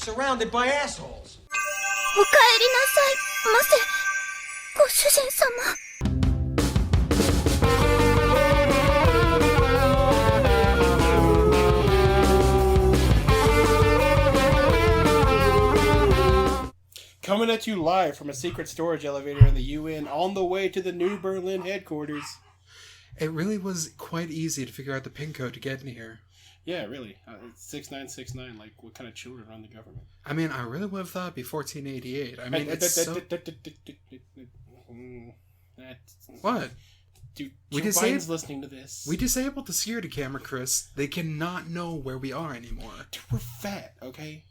surrounded by assholes. お帰りなさいませ、ご主人様。Coming at you live from a secret storage elevator in the UN on the way to the New Berlin headquarters. It really was quite easy to figure out the pin code to get in here. Yeah, really. 6969, like, what kind of children run the government? I mean, I really would have thought it'd be 1488. I mean, it's so... What? Dude, Joe Biden's listening to this. We disabled the security camera, Chris. They cannot know where we are anymore. Dude, we're fat, okay?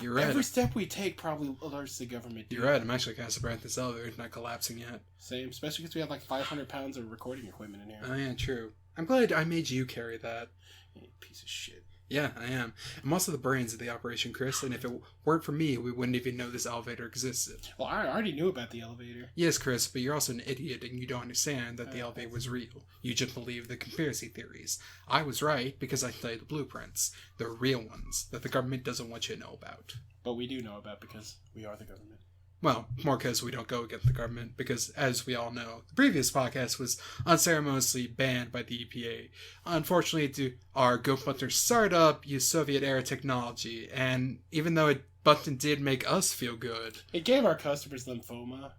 You're right. Every step we take probably alerts the government. You're right. I'm actually kind of surprised this elevator's not collapsing yet. Same, especially because we have like 500 pounds of recording equipment in here. Oh, yeah, true. I'm glad I made you carry that. You piece of shit. Yeah, I am. I'm also the brains of the operation, Chris, and if it weren't for me, we wouldn't even know this elevator existed. Well, I already knew about the elevator. Yes, Chris, but you're also an idiot and you don't understand that the elevator was real. You just believe the conspiracy theories. I was right because I studied the blueprints. The real ones that the government doesn't want you to know about. But we do know about because we are the government. Well, more because we don't go against the government, because, as we all know, the previous podcast was unceremoniously banned by the EPA. Unfortunately, to our GoFundMe startup used Soviet-era technology, and even though Button did make us feel good... It gave our customers lymphoma.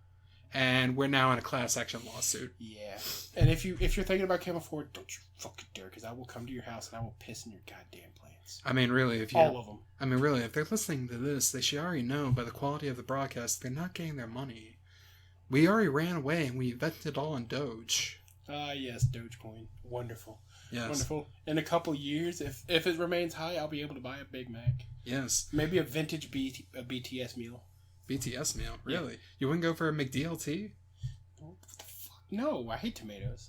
And we're now in a class action lawsuit. Yeah. And if you're thinking about Camo 4, don't you fucking dare, because I will come to your house and I will piss in your goddamn plants. I mean, really, all of them. I mean, really, if they're listening to this, they should already know by the quality of the broadcast they're not getting their money. We already ran away and we invested it all in Doge. Yes, Dogecoin. Wonderful. Yes. Wonderful. In a couple years, if it remains high, I'll be able to buy a Big Mac. Yes. Maybe a vintage BTS meal. BTS meal? Really? Yeah. You wouldn't go for a McDLT? What the fuck? No, I hate tomatoes.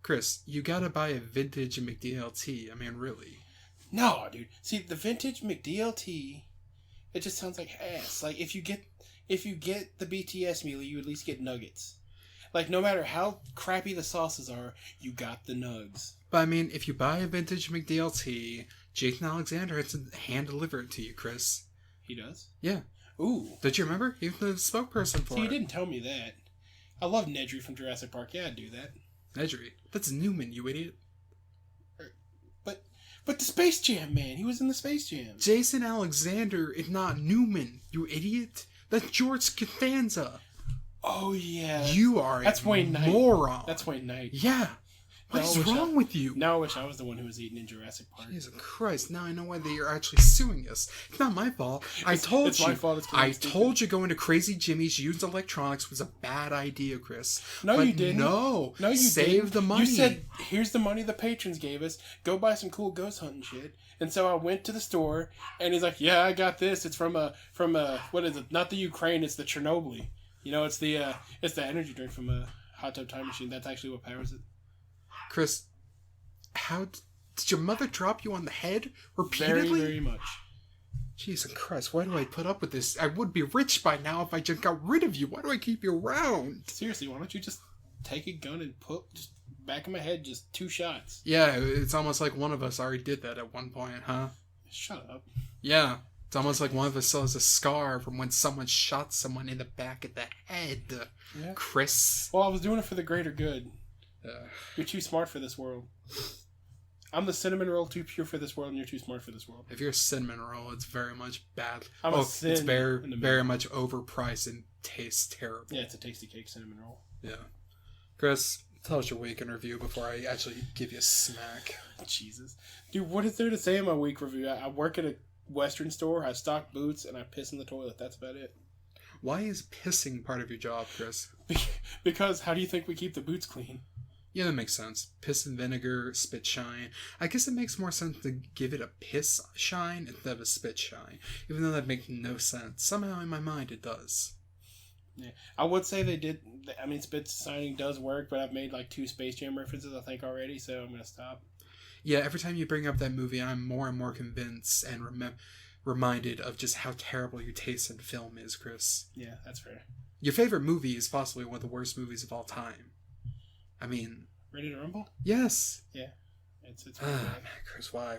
Chris, you gotta buy a vintage McDLT. I mean, really. No, dude. See, the vintage McDLT, it just sounds like ass. Like, if you get the BTS meal, you at least get nuggets. Like, no matter how crappy the sauces are, you got the nugs. But, I mean, if you buy a vintage McDLT, Jason Alexander has to hand-deliver it to you, Chris. He does? Yeah. Ooh. Don't you remember? He was the spokesperson for it. You didn't tell me that. I love Nedry from Jurassic Park. Yeah, I'd do that. Nedry? That's Newman, you idiot. But the Space Jam, man. He was in the Space Jam. Jason Alexander is not Newman, you idiot. That's George Costanza. Oh, yeah. You are That's a Wayne Knight. moron. That's Wayne Knight. Yeah. What is wrong with you? Now I wish I was the one who was eating in Jurassic Park. Jesus Christ, now I know why they are actually suing us. It's not my fault. It's my fault. I told you going to Crazy Jimmy's used electronics was a bad idea, Chris. No, you didn't. No, you save the money. You said, here's the money the patrons gave us. Go buy some cool ghost hunting shit. And so I went to the store, and he's like, yeah, I got this. It's from what is it? Not the Ukraine, it's the Chernobyl. You know, it's the energy drink from a Hot Tub Time Machine. That's actually what powers it. Chris, how did your mother drop you on the head repeatedly? Very, very much. Jesus Christ, why do I put up with this? I would be rich by now if I just got rid of you. Why do I keep you around? Seriously, why don't you just take a gun and put just back of my head, just 2 shots? Yeah, it's almost like one of us already did that at one point, huh? Shut up. Yeah, it's almost like one of us still has a scar from when someone shot someone in the back of the head. Yeah. Chris. Well, I was doing it for the greater good. You're too smart for this world. I'm the cinnamon roll, too pure for this world, and you're too smart for this world. If you're a cinnamon roll, it's very much bad. It's very much overpriced and tastes terrible. Yeah, it's a tasty cake cinnamon roll. Yeah. Chris, tell us your week in review before I actually give you a smack. Jesus. Dude, what is there to say in my week review? I work at a Western store, I stock boots, and I piss in the toilet. That's about it. Why is pissing part of your job, Chris? Because how do you think we keep the boots clean? Yeah, that makes sense. Piss and vinegar, spit shine. I guess it makes more sense to give it a piss shine instead of a spit shine. Even though that makes no sense. Somehow in my mind it does. Yeah, I would say they did. I mean, spit shining does work, but I've made like 2 Space Jam references, I think, already, so I'm going to stop. Yeah, every time you bring up that movie, I'm more and more convinced and reminded of just how terrible your taste in film is, Chris. Yeah, that's fair. Your favorite movie is possibly one of the worst movies of all time. I mean... Ready to Rumble? Yes. Yeah. It's really bad. Chris, why?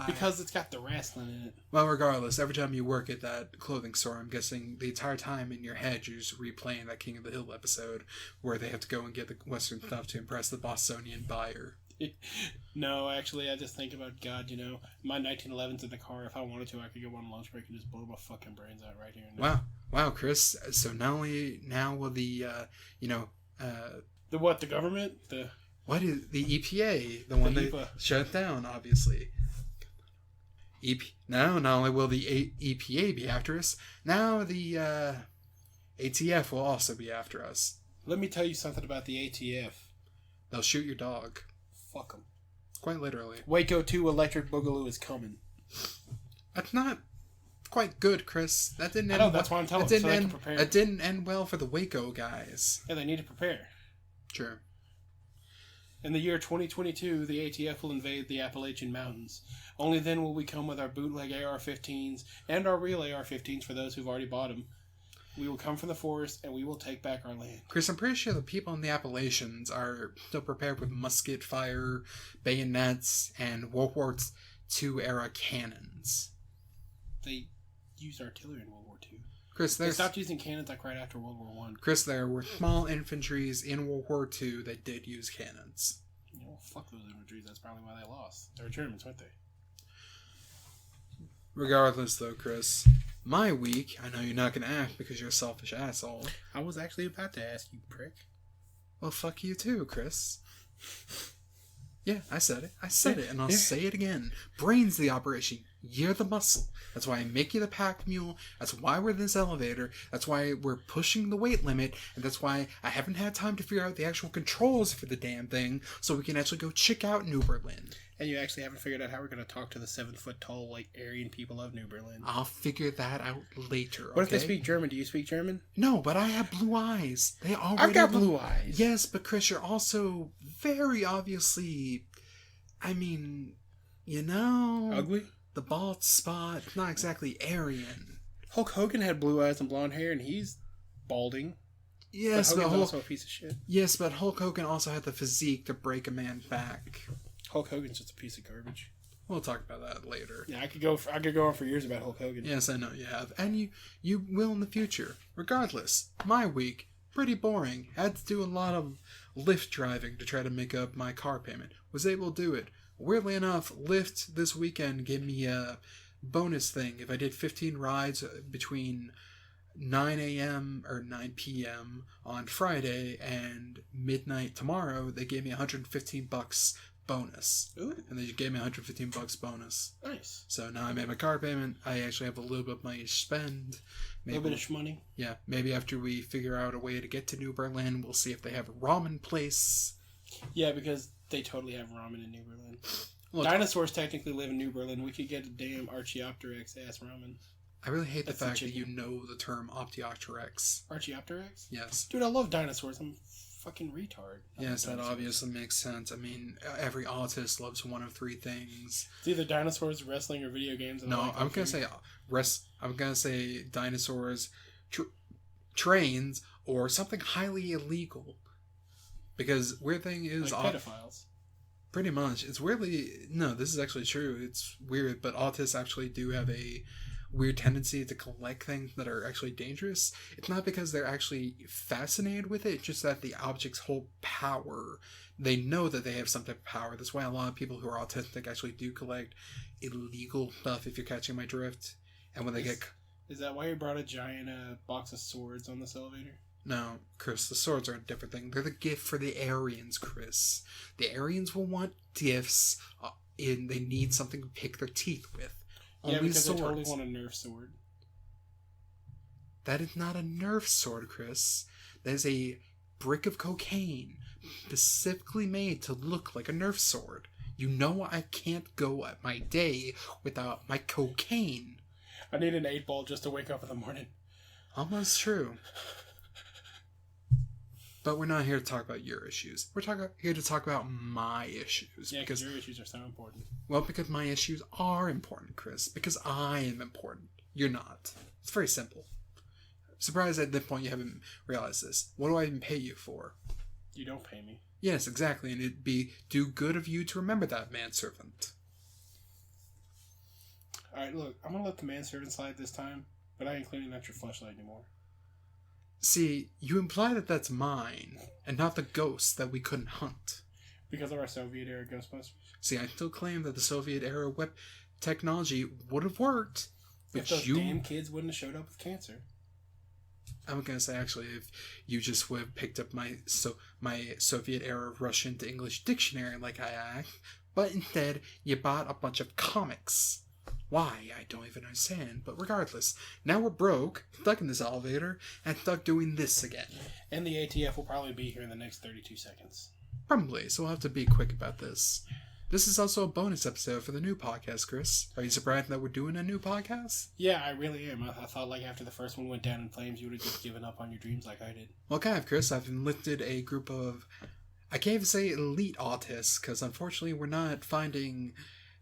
Because it's got the wrestling in it. Well, regardless, every time you work at that clothing store, I'm guessing the entire time in your head you're just replaying that King of the Hill episode where they have to go and get the Western stuff to impress the Bostonian buyer. No, actually, I just think about, God, my 1911's in the car. If I wanted to, I could go on lunch break and just blow my fucking brains out right here and now. Wow, Chris. So not only now will the, The what? The government? What is the EPA? The one that EPA. shut down, obviously. Now, not only will the EPA be after us, now the ATF will also be after us. Let me tell you something about the ATF. They'll shoot your dog. Fuck them. Quite literally. Waco 2 Electric Boogaloo is coming. That's not quite good, Chris. That didn't end. I know, that's why I'm telling them, so they can prepare. That didn't end well for the Waco guys. Yeah, they need to prepare. Sure. In the year 2022, the ATF will invade the Appalachian Mountains. Only then will we come with our bootleg AR-15s and our real AR-15s for those who've already bought them. We will come from the forest and we will take back our land. Chris, I'm pretty sure the people in the Appalachians are still prepared with musket fire, bayonets, and World War II era cannons. They used artillery in World War II. Chris, they stopped using cannons like right after World War I. Chris, there were small infantries in World War II that did use cannons. Fuck those infantries. That's probably why they lost. They were Germans, weren't they? Regardless, though, Chris, my week, I know you're not going to ask because you're a selfish asshole. I was actually about to ask you, prick. Well, fuck you too, Chris. Yeah, I said it, and I'll say it again. Brain's the operation. You're the muscle. That's why I make you the pack mule. That's why we're in this elevator. That's why we're pushing the weight limit. And that's why I haven't had time to figure out the actual controls for the damn thing so we can actually go check out New Berlin. And you actually haven't figured out how we're going to talk to the 7-foot-tall, Aryan people of New Berlin. I'll figure that out later, okay? What if they speak German? Do you speak German? No, but I have blue eyes. They already I've got blue eyes. Yes, but Chris, you're also very obviously, ugly? The bald spot, not exactly Aryan. Hulk Hogan had blue eyes and blonde hair, and he's balding. Yes, but Hogan's also a piece of shit. Yes, but Hulk Hogan also had the physique to break a man back. Hulk Hogan's just a piece of garbage. We'll talk about that later. Yeah, I could go on for years about Hulk Hogan. Yes, I know you have, and you will in the future. Regardless, my week pretty boring. Had to do a lot of Lyft driving to try to make up my car payment. Was able to do it. Weirdly enough, Lyft this weekend gave me a bonus thing. If I did 15 rides between 9 a.m. or 9 p.m. on Friday and midnight tomorrow, they gave me $115 bonus. Ooh. And they gave me $115 bonus. Nice. So now I made my car payment. I actually have a little bit of money to spend. A little bit of money. Yeah, maybe after we figure out a way to get to New Berlin, we'll see if they have a ramen place. Yeah, because they totally have ramen in New Berlin. Well, dinosaurs technically live in New Berlin. We could get a damn Archaeopteryx ass ramen. I really hate That's the fact the that you know the term Opteopteryx. Archaeopteryx? Yes. Dude, I love dinosaurs. I'm a fucking retard. Yes, that obviously makes sense. I mean, every autist loves one of three things. It's either dinosaurs, wrestling, or video games. No, I'm gonna say I'm gonna say dinosaurs, trains, or something highly illegal. Because weird thing is pedophiles. Pretty much. It's weirdly... No, this is actually true. It's weird, but autists actually do have a weird tendency to collect things that are actually dangerous. It's not because they're actually fascinated with it, it's just that the objects hold power. They know that they have some type of power. That's why a lot of people who are autistic actually do collect illegal stuff, if you're catching my drift. And when they get... Is that why you brought a giant box of swords on this elevator? No, Chris, the swords are a different thing. They're the gift for the Aryans, Chris. The Aryans will want gifts, and they need something to pick their teeth with. Yeah, because they totally want a Nerf sword. That is not a Nerf sword, Chris. That is a brick of cocaine, specifically made to look like a Nerf sword. You know I can't go at my day without my cocaine. I need an 8-ball just to wake up in the morning. Almost true. But we're not here to talk about your issues. We're here to talk about my issues. Yeah, because your issues are so important. Well, because my issues are important, Chris. Because I am important. You're not. It's very simple. Surprised at this point you haven't realized this. What do I even pay you for? You don't pay me. Yes, exactly, and it'd be do good of you to remember that, manservant. Alright, look, I'm gonna let the manservant slide this time, but I ain't cleaning out your fleshlight anymore. See, you imply that that's mine, and not the ghost that we couldn't hunt. Because of our Soviet-era Ghostbusters? See, I still claim that the Soviet-era web technology would have worked, but If those damn kids wouldn't have showed up with cancer. I'm gonna say, actually, if you just would have picked up my Soviet-era Russian to English dictionary like I act, but instead you bought a bunch of comics. Why, I don't even understand, but regardless, now we're broke, stuck in this elevator, and stuck doing this again. And the ATF will probably be here in the next 32 seconds. Probably, so we'll have to be quick about this. This is also a bonus episode for the new podcast, Chris. Are you surprised that we're doing a new podcast? Yeah, I really am. I thought like after the first one went down in flames, you would have just given up on your dreams like I did. Well, kind of, Chris. I've enlisted a group of, I can't even say elite autists, because unfortunately we're not finding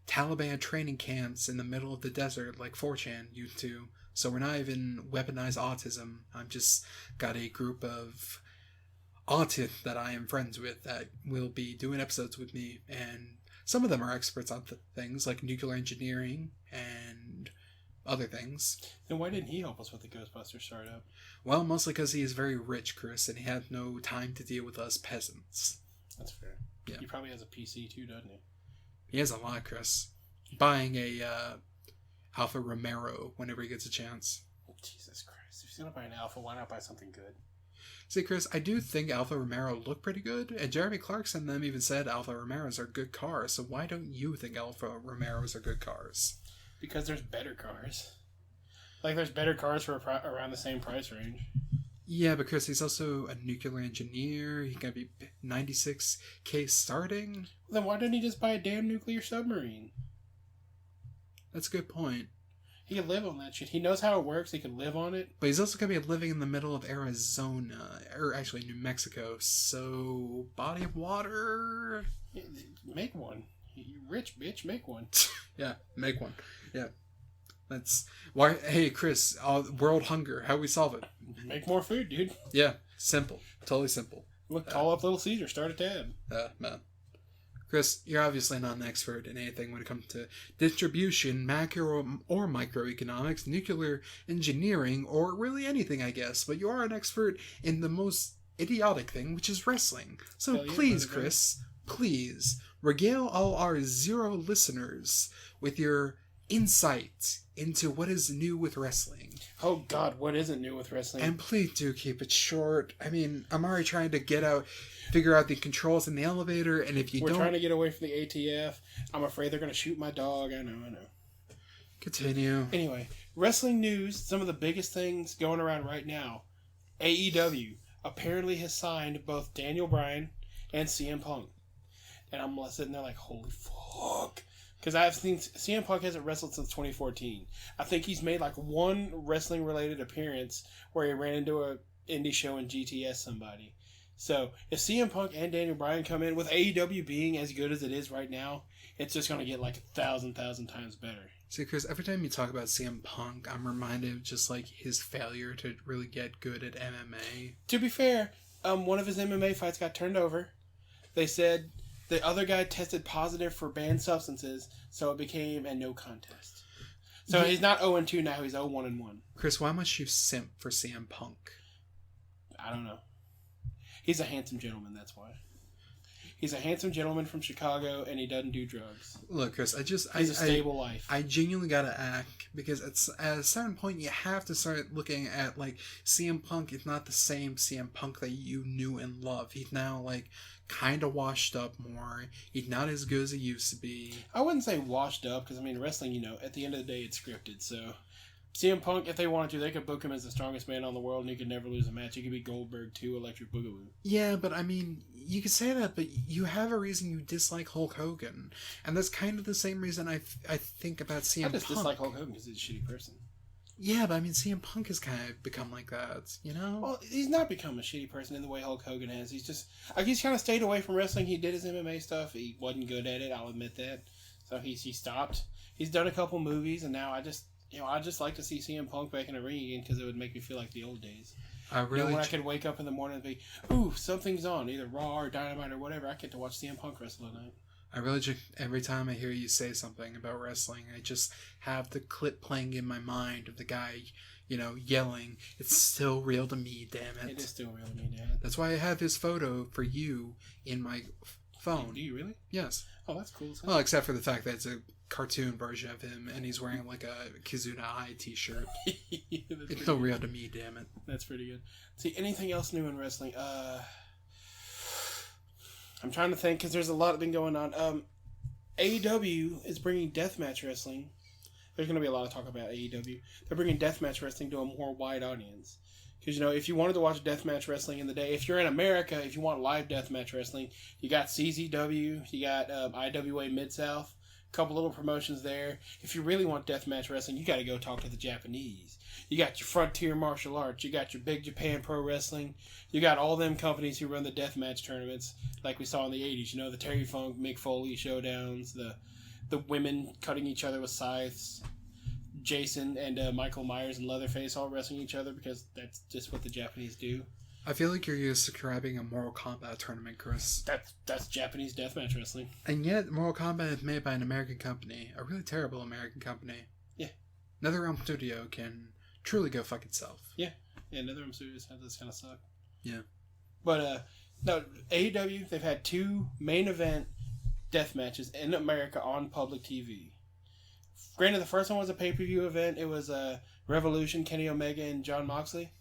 Taliban training camps in the middle of the desert like 4chan used to. So we're not even weaponized autism. I've just got a group of autists that I am friends with that will be doing episodes with me, and some of them are experts on things like nuclear engineering and other things. Then why didn't he help us with the Ghostbusters startup? Well, mostly because he is very rich, Chris, and he had no time to deal with us peasants. That's fair. Yeah. He probably has a PC too, doesn't he? He has a lot, Chris. Buying a Alfa Romero whenever he gets a chance. Jesus Christ. If he's going to buy an Alpha, why not buy something good? See, Chris, I do think Alfa Romero look pretty good, and Jeremy Clarkson and them even said Alfa Romeros are good cars, so why don't you think Alfa Romeros are good cars? Because there's better cars. Like, there's better cars for around the same price range. Yeah, but Chris, he's also a nuclear engineer. He can be 96K starting. Then why didn't he just buy a damn nuclear submarine? That's a good point. He could live on that shit. He knows how it works. He could live on it. But he's also going to be living in the middle of Arizona, or actually New Mexico, so body of water. Make one. You rich bitch, make one. Yeah, make one. Yeah. That's why. Hey, Chris, world hunger. How we solve it? Make more food, dude. Yeah, simple. Totally simple. Look, call up Little Caesar. Start a tab. Man. Chris, you're obviously not an expert in anything when it comes to distribution, macro or microeconomics, nuclear engineering, or really anything, I guess. But you are an expert in the most idiotic thing, which is wrestling. So please, Chris, please regale all our 0 listeners with your insight into what is new with wrestling. Oh God, what isn't new with wrestling? And please do keep it short. I mean, I'm already trying to figure out the controls in the elevator, and if We're trying to get away from the ATF. I'm afraid they're going to shoot my dog. I know. Continue. Anyway, wrestling news, some of the biggest things going around right now. AEW apparently has signed both Daniel Bryan and CM Punk. And I'm sitting there like, holy fuck. Because I've seen CM Punk hasn't wrestled since 2014. I think he's made like one wrestling related appearance where he ran into a indie show in GTS somebody. So if CM Punk and Daniel Bryan come in with AEW being as good as it is right now, it's just going to get like 1,000 times better. See, Chris, every time you talk about CM Punk, I'm reminded of just like his failure to really get good at MMA. To be fair, one of his MMA fights got turned over. They said the other guy tested positive for banned substances, so it became a no contest. So he's not 0-2 now, he's 0-1-1. Chris, why must you simp for CM Punk? I don't know. He's a handsome gentleman, that's why. He's a handsome gentleman from Chicago, and he doesn't do drugs. Look, Chris, He's a stable life. I genuinely gotta act, because at a certain point you have to start looking at, like, CM Punk is not the same CM Punk that you knew and loved. He's now, like, kind of washed up more. He's not as good as he used to be. I wouldn't say washed up, because, I mean, wrestling, at the end of the day, it's scripted, so... CM Punk, if they wanted to, they could book him as the strongest man on the world, and he could never lose a match. He could be Goldberg 2, Electric Boogaloo. Yeah, but I mean, you could say that, but you have a reason you dislike Hulk Hogan. And that's kind of the same reason I think about CM Punk. I just dislike Hulk Hogan because he's a shitty person. Yeah, but I mean, CM Punk has kind of become like that, you know? Well, he's not become a shitty person in the way Hulk Hogan has. He's just... he's kind of stayed away from wrestling. He did his MMA stuff. He wasn't good at it, I'll admit that. So he stopped. He's done a couple movies, and now I just like to see CM Punk back in the ring again because it would make me feel like the old days. I really when I could wake up in the morning and be, ooh, something's on, either Raw or Dynamite or whatever. I get to watch CM Punk wrestle tonight. I really just, every time I hear you say something about wrestling, I just have the clip playing in my mind of the guy, yelling, "It's still real to me, damn it." It is still real to me, damn it. That's why I have his photo for you in my phone. Do you really? Yes. Oh, that's cool. Well, except for the fact that it's a cartoon version of him, and he's wearing like a Kizuna Eye t-shirt. It's still real to me, damn it. That's pretty good. See, anything else new in wrestling? I'm trying to think because there's a lot been going on. AEW is bringing deathmatch wrestling. There's going to be a lot of talk about AEW. They're bringing deathmatch wrestling to a more wide audience. Because, if you wanted to watch deathmatch wrestling in the day, if you're in America, if you want live deathmatch wrestling, you got CZW, you got IWA Mid-South, a couple little promotions there. If you really want deathmatch wrestling, you got to go talk to the Japanese. You got your Frontier Martial Arts, you got your Big Japan Pro Wrestling, you got all them companies who run the deathmatch tournaments, like we saw in the 80s, the Terry Funk, Mick Foley showdowns, the women cutting each other with scythes, Jason and Michael Myers and Leatherface all wrestling each other because that's just what the Japanese do. I feel like you're describing a Mortal Kombat tournament, Chris. That's Japanese deathmatch wrestling. And yet, Mortal Kombat is made by an American company, a really terrible American company. Yeah. NetherRealm Studio can truly go fuck itself. Yeah. Yeah, NetherRealm Studios does kind of suck. Yeah. But, no, AEW, they've had 2 main event death matches in America on public TV. Granted, the first one was a pay-per-view event. It was Revolution, Kenny Omega, and John Moxley.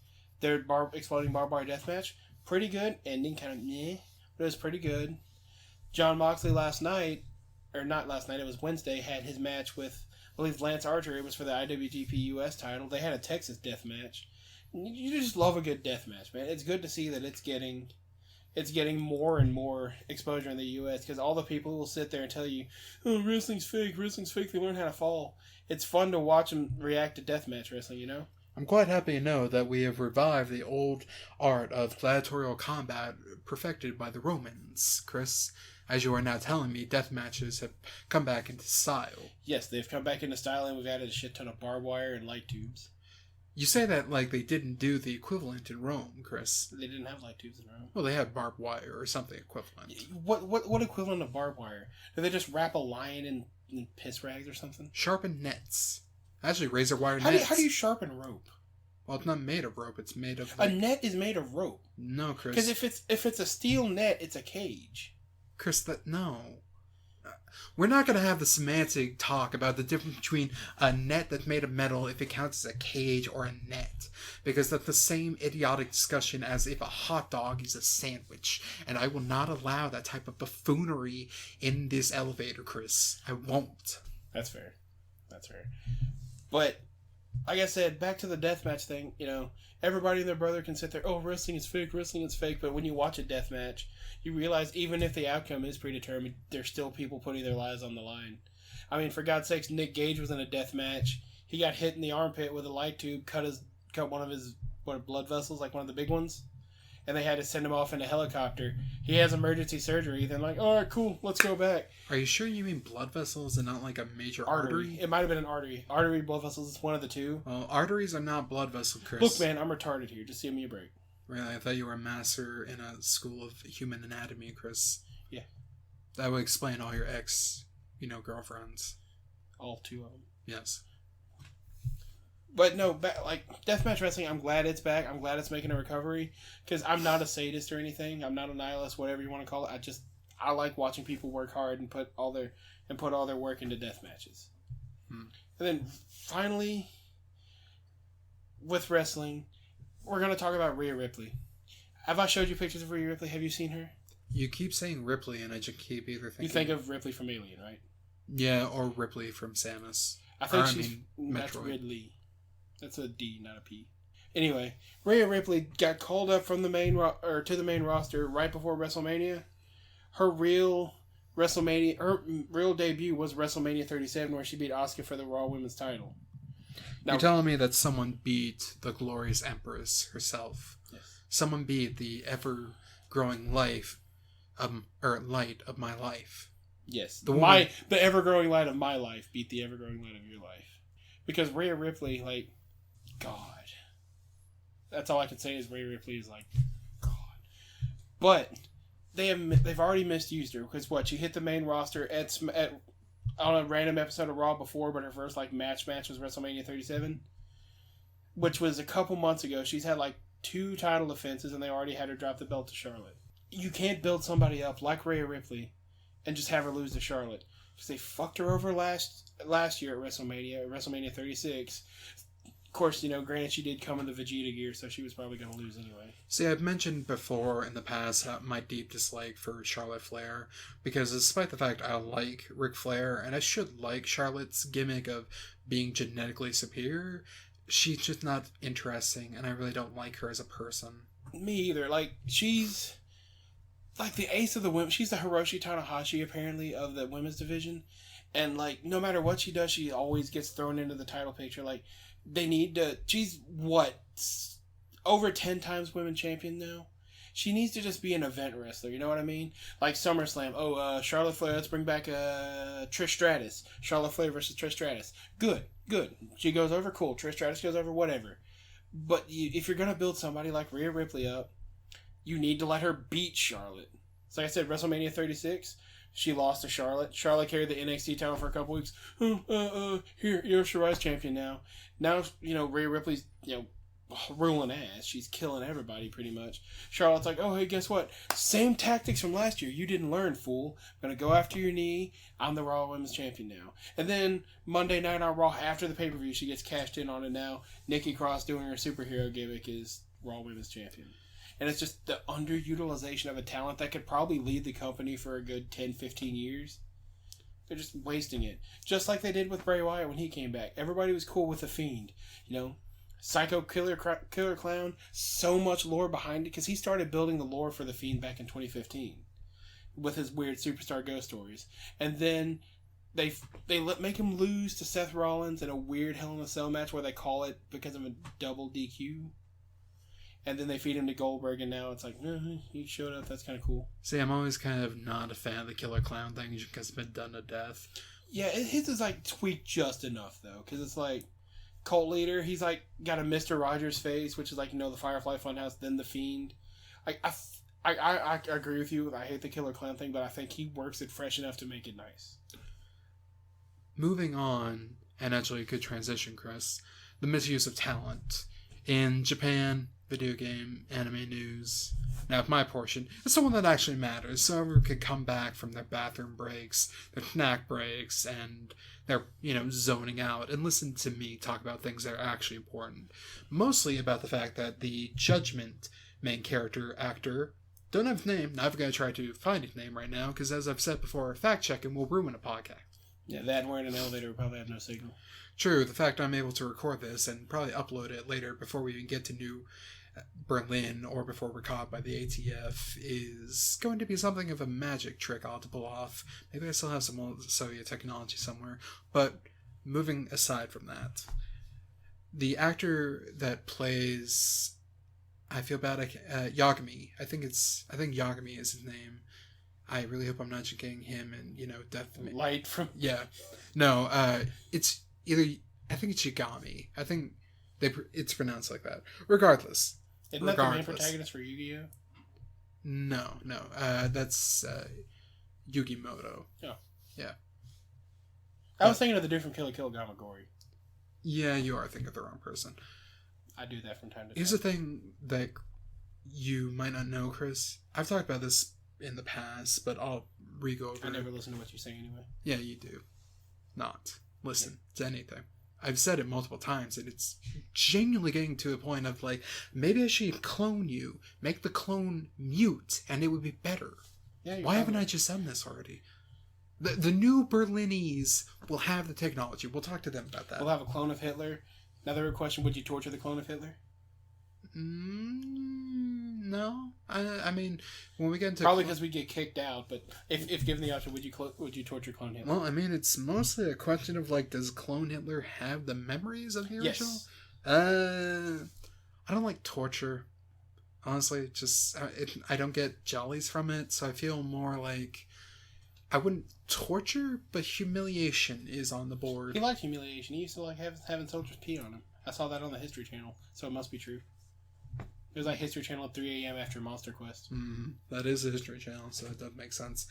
Their exploding barbed wire death match. Pretty good. Ending kind of meh, but it was pretty good. John Moxley last night, or not last night, it was Wednesday, had his match with, I believe, Lance Archer. It was for the IWGP US title. They had a Texas death match. You just love a good death match, man. It's good to see that it's getting more and more exposure in the U.S. because all the people who will sit there and tell you, oh, wrestling's fake, they learn how to fall. It's fun to watch them react to deathmatch wrestling, I'm quite happy to know that we have revived the old art of gladiatorial combat perfected by the Romans, Chris. As you are now telling me, death matches have come back into style. Yes, they've come back into style, and we've added a shit ton of barbed wire and light tubes. You say that like they didn't do the equivalent in Rome, Chris. They didn't have light tubes in Rome. Well, they had barbed wire or something equivalent. What equivalent of barbed wire? Do they just wrap a lion in piss rags or something? Sharpened nets. Actually, razor wire nets. How do you sharpen rope? Well, it's not made of rope. It's made of... A net is made of rope. No, Chris. Because if it's a steel net, it's a cage. Chris, no. We're not going to have the semantic talk about the difference between a net that's made of metal if it counts as a cage or a net. Because that's the same idiotic discussion as if a hot dog is a sandwich. And I will not allow that type of buffoonery in this elevator, Chris. I won't. That's fair. But, like I said, back to the deathmatch thing, everybody and their brother can sit there, oh, wrestling is fake, but when you watch a deathmatch, you realize even if the outcome is predetermined, there's still people putting their lives on the line. I mean, for God's sakes, Nick Gage was in a death match. He got hit in the armpit with a light tube, cut one of his blood vessels, like one of the big ones, and they had to send him off in a helicopter. He has emergency surgery. Then all right, cool, let's go back. Are you sure you mean blood vessels and not like a major artery? It might have been an artery. Artery, blood vessels, it's one of the two. Well, arteries are not blood vessels, Chris. Look, man, I'm retarded here. Just give me a break. Really? I thought you were a master in a school of human anatomy, Chris. Yeah. That would explain all your girlfriends. All 2 of them. Yes. But no, deathmatch wrestling, I'm glad it's back. I'm glad it's making a recovery. Because I'm not a sadist or anything. I'm not a nihilist, whatever you want to call it. I like watching people work hard and put all their work into death matches. And then finally, with wrestling, we're going to talk about Rhea Ripley. Have I showed you pictures of Rhea Ripley? Have you seen her? You keep saying Ripley, and I just keep either thinking... You think of Ripley from Alien, right? Yeah, or Ripley from Samus. That's Ridley. That's a D, not a P. Anyway, Rhea Ripley got called up from the main to the main roster right before WrestleMania. Her real debut was WrestleMania 37, where she beat Asuka for the Raw Women's title. Now, you're telling me that someone beat the glorious Empress herself. Yes. Someone beat the ever-growing light of my life. Yes. The ever-growing light of my life beat the ever-growing light of your life. Because Rhea Ripley, God. That's all I can say is Rhea Ripley is like, God. But they've already misused her because what, she hit the main roster at on a random episode of Raw before, but her first like match was WrestleMania 37, which was a couple months ago. She's had like 2 title defenses, and they already had her drop the belt to Charlotte. You can't build somebody up like Rhea Ripley and just have her lose to Charlotte, because they fucked her over last year at WrestleMania 36. Of course, granted she did come in the Vegeta gear, so she was probably going to lose anyway. See, I've mentioned before in the past my deep dislike for Charlotte Flair, because despite the fact I like Ric Flair, and I should like Charlotte's gimmick of being genetically superior, she's just not interesting, and I really don't like her as a person. Me either. Like, she's like the ace of the women. She's the Hiroshi Tanahashi, apparently, of the women's division. And, like, no matter what she does, she always gets thrown into the title picture. Like, they need to... She's, over 10 times women champion now? She needs to just be an event wrestler, you know what I mean? Like SummerSlam. Charlotte Flair, let's bring back Trish Stratus. Charlotte Flair versus Trish Stratus. Good. She goes over, cool. Trish Stratus goes over, whatever. But if you're going to build somebody like Rhea Ripley up, you need to let her beat Charlotte. So like I said, WrestleMania 36... She lost to Charlotte. Charlotte carried the NXT title for a couple weeks. Here, you're Shirai's champion now. Now, Rhea Ripley's, ruling ass. She's killing everybody pretty much. Charlotte's like, oh, hey, guess what? Same tactics from last year. You didn't learn, fool. I'm going to go after your knee. I'm the Raw Women's Champion now. And then Monday night on Raw, after the pay-per-view, she gets cashed in on it now. Nikki Cross doing her superhero gimmick is Raw Women's Champion. And it's just the underutilization of a talent that could probably lead the company for a good 10, 15 years. They're just wasting it. Just like they did with Bray Wyatt when he came back. Everybody was cool with The Fiend. Psycho Killer Clown. So much lore behind it. Because he started building the lore for The Fiend back in 2015. With his weird Superstar Ghost stories. And then they make him lose to Seth Rollins in a weird Hell in a Cell match where they call it because of a double DQ. And then they feed him to Goldberg, and now it's like, he showed up, that's kind of cool. See, I'm always kind of not a fan of the Killer Clown thing because it's been done to death. Yeah, his is like tweaked just enough, though, because it's like, cult leader, he's like got a Mr. Rogers face, which is like, the Firefly Funhouse, then the Fiend. Like, I agree with you, I hate the Killer Clown thing, but I think he works it fresh enough to make it nice. Moving on, and actually a good transition, Chris, the misuse of talent. In Japan, video game, anime news. Now, my portion is the one that actually matters, so everyone can come back from their bathroom breaks, their snack breaks, and their, zoning out, and listen to me talk about things that are actually important. Mostly about the fact that the Judgment main character actor, don't have his name, not going to try to find his name right now, because as I've said before, fact-checking will ruin a podcast. Yeah, that and we're in an elevator would probably have no signal. True, the fact I'm able to record this and probably upload it later before we even get to New Berlin or before we're caught by the ATF is going to be something of a magic trick I'll have to pull off. Maybe I still have some old Soviet technology somewhere. But moving aside from that, the actor that plays, I feel bad, Yagami. I think Yagami is his name. I really hope I'm not getting him and, Death... Light from... Yeah. No, it's either... I think it's Yagami. I think it's pronounced like that. Regardless. Isn't that the main protagonist for Yu-Gi-Oh? No. That's Yugimoto. Oh. Yeah. I was thinking of the dude from Kill la Kill, Gamagori. Yeah, you are thinking of the wrong person. I do that from time to time. Here's the thing that you might not know, Chris. I've talked about this in the past, but I'll re-go over it. I never listen to what you say anyway. Yeah, you do. Not listen to anything. I've said it multiple times, and it's genuinely getting to a point of, like, maybe I should clone you, make the clone mute, and it would be better. Yeah, why haven't I just done this already? The new Berlinese will have the technology. We'll talk to them about that. We'll have a clone of Hitler. Another question, would you torture the clone of Hitler? No. I mean, when we get into... Probably because we get kicked out, but if given the option, would you torture clone Hitler? Well, I mean, it's mostly a question of, like, does clone Hitler have the memories of the original? Yes. I don't like torture. Honestly, I don't get jollies from it, so I feel more like... I wouldn't torture, but humiliation is on the board. He liked humiliation. He used to like having soldiers pee on him. I saw that on the History Channel, so it must be true. It was like History Channel at 3 a.m. after Monster Quest. That is a History Channel, so it does make sense.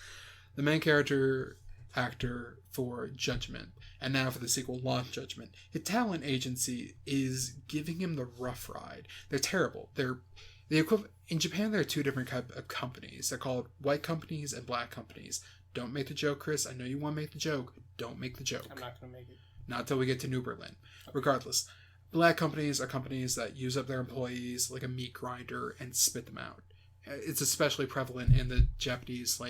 The main character actor for Judgment, and now for the sequel Lost Judgment, his talent agency is giving him the rough ride. They're terrible. They're the equivalent in Japan. There are two different type of companies. They're called white companies and black companies. Don't make the joke, Chris. I know you want to make the joke. Don't make the joke. I'm not going to make it. Not till we get to New Berlin. Regardless, black companies are companies that use up their employees like a meat grinder and spit them out. It's especially prevalent in the Japanese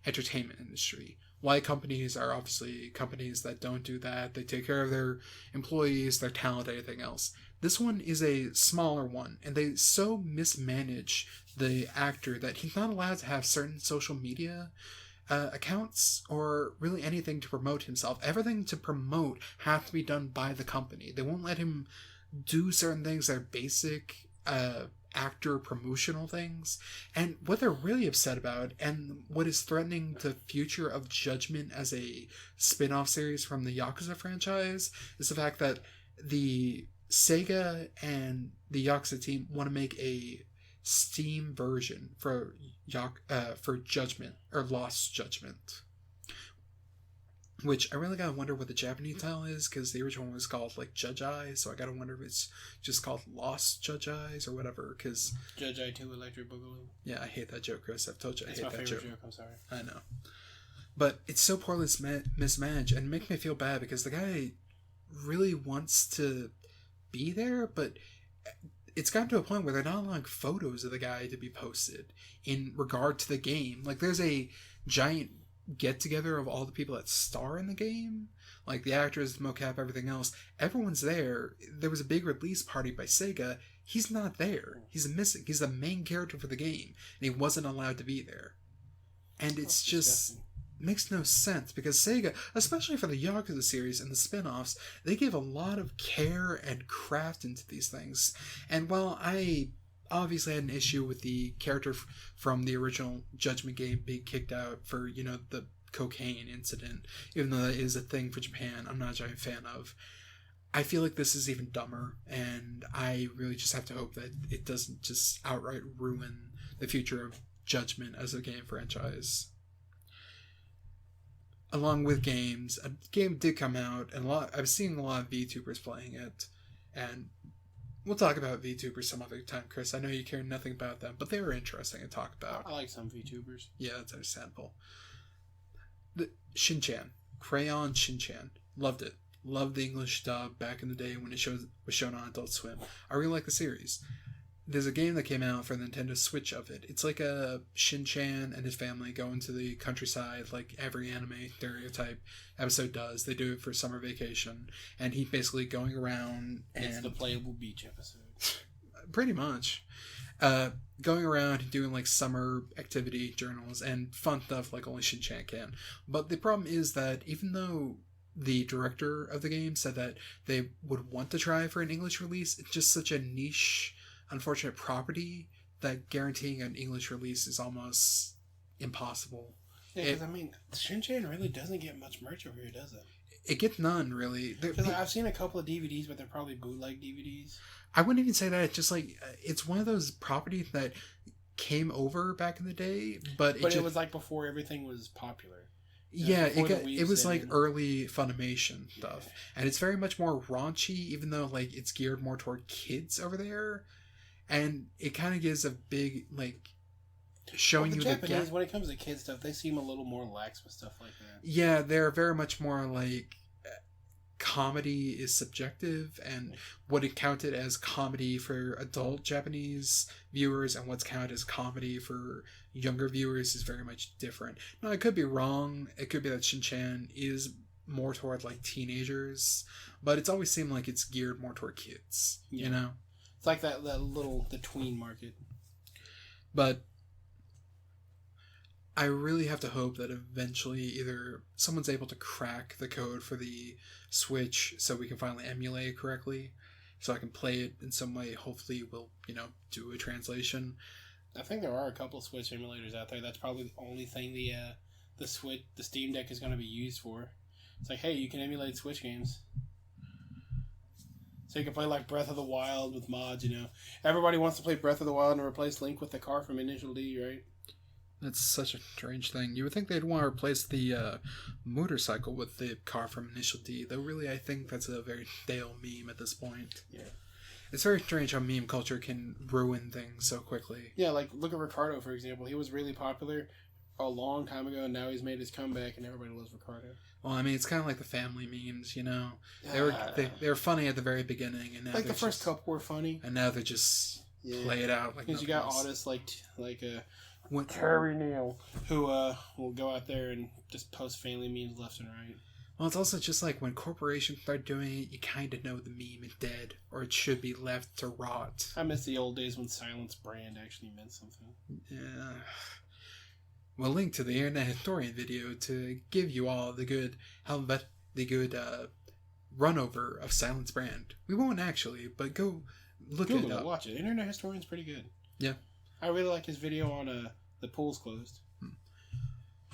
entertainment industry. White companies are obviously companies that don't do that. They take care of their employees, their talent, anything else. This one is a smaller one, and they so mismanage the actor that he's not allowed to have certain social media accounts or really anything to promote himself. Everything to promote has to be done by the company. They won't let him do certain things that are basic actor promotional things. And what they're really upset about, and what is threatening the future of Judgment as a spin-off series from the Yakuza franchise, is the fact that the Sega and the Yakuza team want to make a Steam version for Judgment, or Lost Judgment, which I really gotta wonder what the Japanese title is, because the original one was called Judge Eyes, so I gotta wonder if it's just called Lost Judge Eyes or whatever. Because Judge Eye 2 Electric Boogaloo. Yeah, I hate that joke, Chris. I've told you I hate that joke. It's my favorite joke. I'm sorry. I know, but it's so poorly mismanaged, and it makes me feel bad because the guy really wants to be there, but it's gotten to a point where they're not allowing photos of the guy to be posted in regard to the game. There's a giant get-together of all the people that star in the game, the actors, mocap, everything else. Everyone's there. There was a big release party by Sega. He's not there. He's missing. He's the main character for the game, and he wasn't allowed to be there. And it's just disgusting. Makes no sense, because Sega, especially for the Yakuza series and the spin-offs, they give a lot of care and craft into these things. And while I obviously had an issue with the character from the original Judgment game being kicked out for, the cocaine incident, even though that is a thing for Japan, I'm not a giant fan of. I feel like this is even dumber, and I really just have to hope that it doesn't just outright ruin the future of Judgment as a game franchise. Along with games, a game did come out, and I've seen a lot of VTubers playing it, and we'll talk about VTubers some other time, Chris. I know you care nothing about them, but they were interesting to talk about. I like some VTubers. Yeah, that's understandable. The Shin-Chan. Crayon Shin-Chan. Loved it. Loved the English dub back in the day when it was shown on Adult Swim. I really like the series. There's a game that came out for the Nintendo Switch of it. It's like a Shin-Chan and his family go into the countryside like every anime stereotype episode does. They do it for summer vacation, and he's basically going around and... It's the playable beach episode. Pretty much. Going around and doing summer activity journals and fun stuff like only Shin-Chan can. But the problem is that even though the director of the game said that they would want to try for an English release, it's just such a niche, unfortunate property that guaranteeing an English release is almost impossible. Yeah, because Shin-Chan really doesn't get much merch over here, does it? It gets none, really. I've seen a couple of DVDs, but they're probably bootleg DVDs. I wouldn't even say that. It's just it's one of those properties that came over back in the day, but it was before everything was popular. Yeah, it was early Funimation stuff, and it's very much more raunchy, even though it's geared more toward kids over there. And it kind of gives a big, showing you Japanese, the gap. When it comes to kids stuff, they seem a little more lax with stuff like that. Yeah, they're very much more comedy is subjective, and what it counted as comedy for adult Japanese viewers and what's counted as comedy for younger viewers is very much different. Now, I could be wrong. It could be that Shin-Chan is more toward teenagers, but it's always seemed like it's geared more toward kids, you know? It's like the tween market. But I really have to hope that eventually either someone's able to crack the code for the Switch so we can finally emulate it correctly, so I can play it in some way. Hopefully we'll, do a translation. I think there are a couple of Switch emulators out there. That's probably the only thing the Steam Deck is going to be used for. It's hey, you can emulate Switch games. So you can play like Breath of the Wild with mods, you know. Everybody wants to play Breath of the Wild and replace Link with the car from Initial D, right? That's such a strange thing. You would think they'd want to replace the motorcycle with the car from Initial D, though really I think that's a very stale meme at this point. Yeah. It's very strange how meme culture can ruin things so quickly. Yeah, like look at Ricardo, for example. He was really popular a long time ago, and now he's made his comeback, and everybody loves Ricardo. Well, I mean, it's kind of like the family memes, you know. They were funny at the very beginning, and now like the first couple were funny, and now they just play it out like. Because you got artists like Terry Neal, who will go out there and just post family memes left and right. Well, it's also just like when corporations start doing it, you kind of know the meme is dead, or it should be left to rot. I miss the old days when Silence Brand actually meant something. Yeah. We'll link to the Internet Historian video to give you all the good run over of Silence Brand. We won't actually, but go look Google it up. Watch it. Internet Historian's pretty good. Yeah. I really like his video on the pool's closed.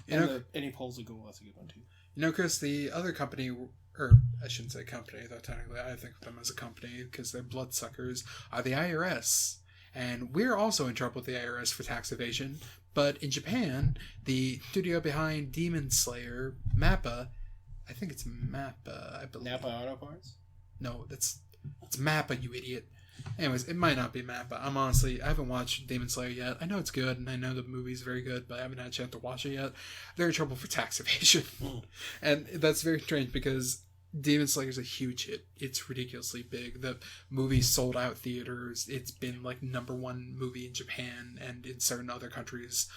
Any polls are cool. That's a good one too. You know, Chris, the other company, or I shouldn't say company, though technically I think of them as a company because they're bloodsuckers, are the IRS. And we're also in trouble with the IRS for tax evasion. But in Japan, the studio behind Demon Slayer, MAPPA, I think it's MAPPA, I believe. Napa Auto Parts? No, it's MAPPA, you idiot. Anyways, it might not be MAPPA. I haven't watched Demon Slayer yet. I know it's good, and I know the movie's very good, but I haven't had a chance to watch it yet. They're in trouble for tax evasion. And that's very strange because Demon Slayer is a huge hit. It's ridiculously big. The movie sold out theaters. It's been like #1 movie in Japan and in certain other countries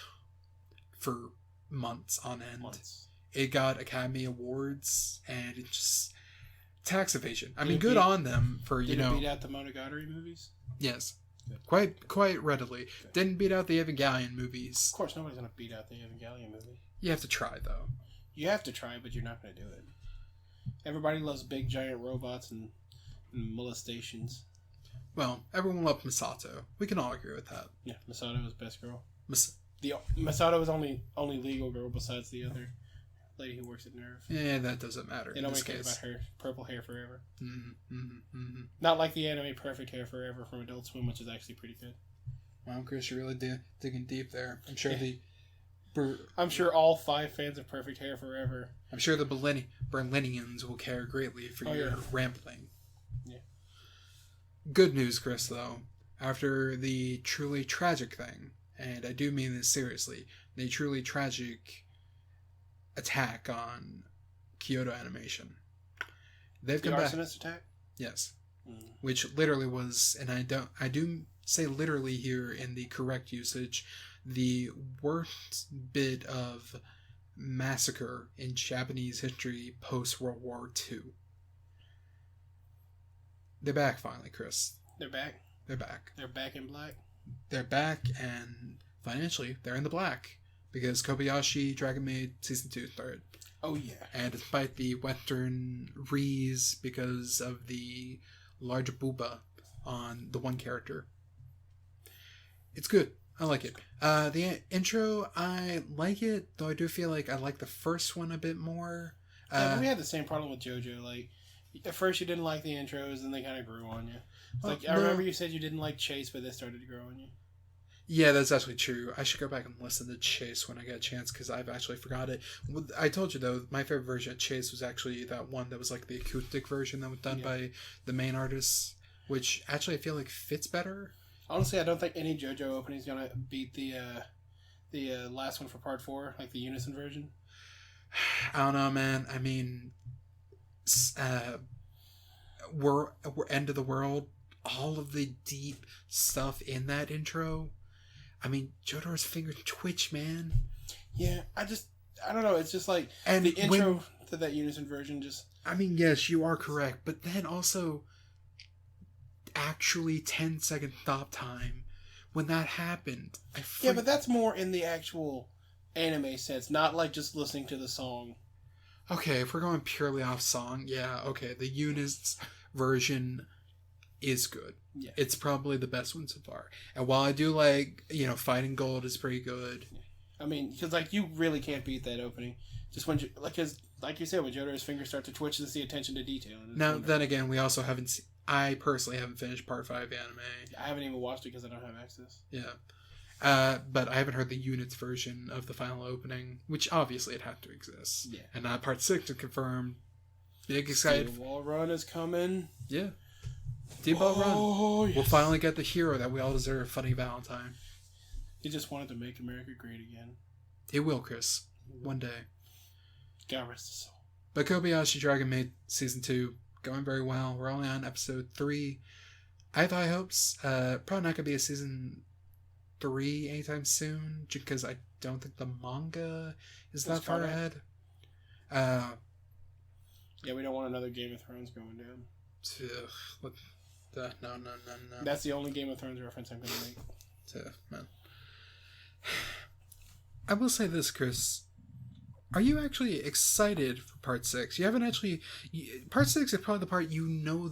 for months on end. It got Academy Awards, and it just tax evasion. I mean, good on them for Did it beat out the Monogatari movies? Yes, quite readily. Good. Didn't beat out the Evangelion movies. Of course, nobody's gonna beat out the Evangelion movie. You have to try though. You have to try, but you're not gonna do it. Everybody loves big giant robots and molestations. Well, everyone loved Misato. We can all agree with that. Yeah, Misato was best girl. Misato was only legal girl besides the other lady who works at Nerve. Yeah, that doesn't matter. Nobody cares about her purple hair forever. Mm-hmm. Not like the anime Perfect Hair Forever from Adult Swim, which is actually pretty good. Wow, Chris, you're really digging deep there. I'm sure I'm sure all 5 fans of Perfect Hair Forever. I'm sure the Berlinians will care greatly for your rambling. Yeah. Good news, Chris, though. After the truly tragic thing, and I do mean this seriously, the truly tragic attack on Kyoto Animation. They've come back. The arsonist attack? Yes. Which literally was, and I do say literally here in the correct usage, the worst bit of massacre in Japanese history post-World War II. They're back finally, Chris. They're back? They're back. They're back in black? They're back, and financially, they're in the black. Because Kobayashi Dragon Maid Season 2 started. Oh, yeah. And despite the Western rees because of the large booba on the one character, it's good. I like it. The intro, I like it, though I do feel like I like the first one a bit more. Yeah, we had the same problem with JoJo. Like, at first you didn't like the intros, and they kind of grew on you. I remember you said you didn't like Chase, but they started to grow on you. Yeah, that's actually true. I should go back and listen to Chase when I get a chance, because I've actually forgot it. I told you, though, my favorite version of Chase was actually that one that was like the acoustic version that was done by the main artists, which actually I feel like fits better. Honestly, I don't think any JoJo opening is gonna beat the last one for Part 4, like the Unison version. I don't know, man. I mean, we're End of the World. All of the deep stuff in that intro. I mean, Jotaro's fingers twitch, man. Yeah, I don't know. It's just like, and the intro to that Unison version just... I mean, yes, you are correct. But then also, actually 10-second stop time. When that happened, Yeah, but that's more in the actual anime sense, not like just listening to the song. Okay, if we're going purely off song, yeah, okay. The Eunice version is good. Yeah. It's probably the best one so far. And while I do like, Fighting Gold is pretty good. I mean, because, like, you really can't beat that opening. Just when, like you said, when Jotaro's fingers start to twitch, it's the attention to detail. Now, then again, we also haven't I personally haven't finished part 5 anime. I haven't even watched it because I don't have access. Yeah. But I haven't heard the units version of the final opening, which obviously it had to exist. Yeah. And part 6 is confirmed. Big excited. Steel Wall Run is coming. Yeah. Deball Run. Yes. We'll finally get the hero that we all deserve, Funny Valentine. He just wanted to make America great again. It will, Chris. One day. God rest his soul. But Kobayashi Dragon Maid Season 2 going very well. We're only on episode 3. I have high hopes. Probably not going to be a Season 3 anytime soon, because I don't think the manga is that far ahead. Yeah, we don't want another Game of Thrones going down. No. That's the only Game of Thrones reference I'm going to make. Man. I will say this, Chris. Are you actually excited for part 6? You haven't actually... Part 6 is probably the part you know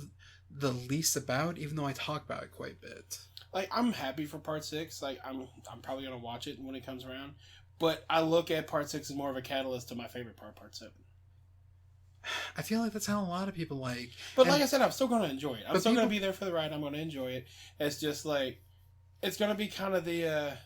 the least about, even though I talk about it quite a bit. Like, I'm happy for part 6. Like, I'm probably going to watch it when it comes around. But I look at part 6 as more of a catalyst to my favorite part 7. I feel like that's how a lot of people like. But like I said, I'm still going to enjoy it. I'm still people... going to be there for the ride. I'm going to enjoy it. It's just like... It's going to be kind of the...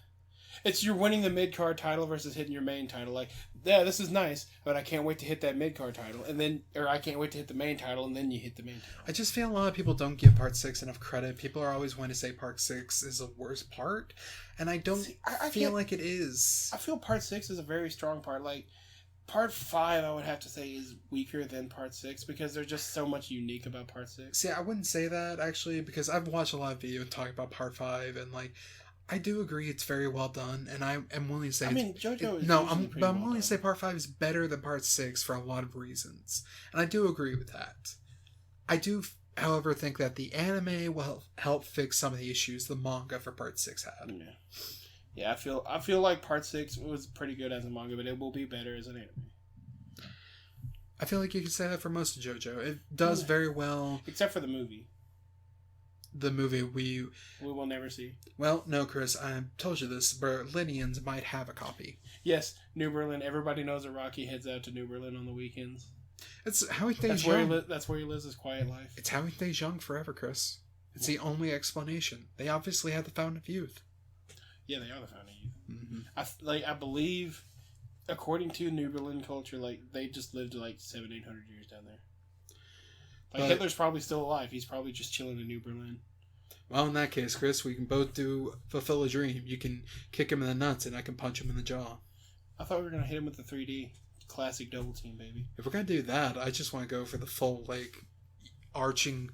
It's you're winning the mid-card title versus hitting your main title. Like, yeah, this is nice, but I can't wait to hit that mid-card title. And then... Or I can't wait to hit the main title, and then you hit the main title. I just feel a lot of people don't give part 6 enough credit. People are always going to say part 6 is the worst part. And I don't feel like it is. I feel part 6 is a very strong part. Like, part 5, I would have to say, is weaker than part 6 because there's just so much unique about part 6. See, I wouldn't say that, actually, because I've watched a lot of videos talking about part 5, and, like, I do agree it's very well done, and I am willing to say... I'm willing to say part 5 is better than part 6 for a lot of reasons. And I do agree with that. I do, however, think that the anime will help fix some of the issues the manga for part 6 had. Yeah, I feel like part 6 was pretty good as a manga, but it will be better as an anime. I feel like you can say that for most of JoJo. It does very well. Except for the movie. The movie we will never see. Well, no, Chris, I told you this. Berlinians might have a copy. Yes, New Berlin. Everybody knows that Rocky heads out to New Berlin on the weekends. It's how he stays young. That's where he lives his quiet life. It's how he stays young forever, Chris. It's the only explanation. They obviously have the Fountain of Youth. Yeah, they are the Fountain of Youth. Mm-hmm. I believe, according to New Berlin culture, like they just lived like 700-800 years down there. Like, Hitler's probably still alive. He's probably just chilling in New Berlin. Well, in that case, Chris, we can both fulfill a dream. You can kick him in the nuts, and I can punch him in the jaw. I thought we were going to hit him with the 3D. Classic double team, baby. If we're going to do that, I just want to go for the full, like, arching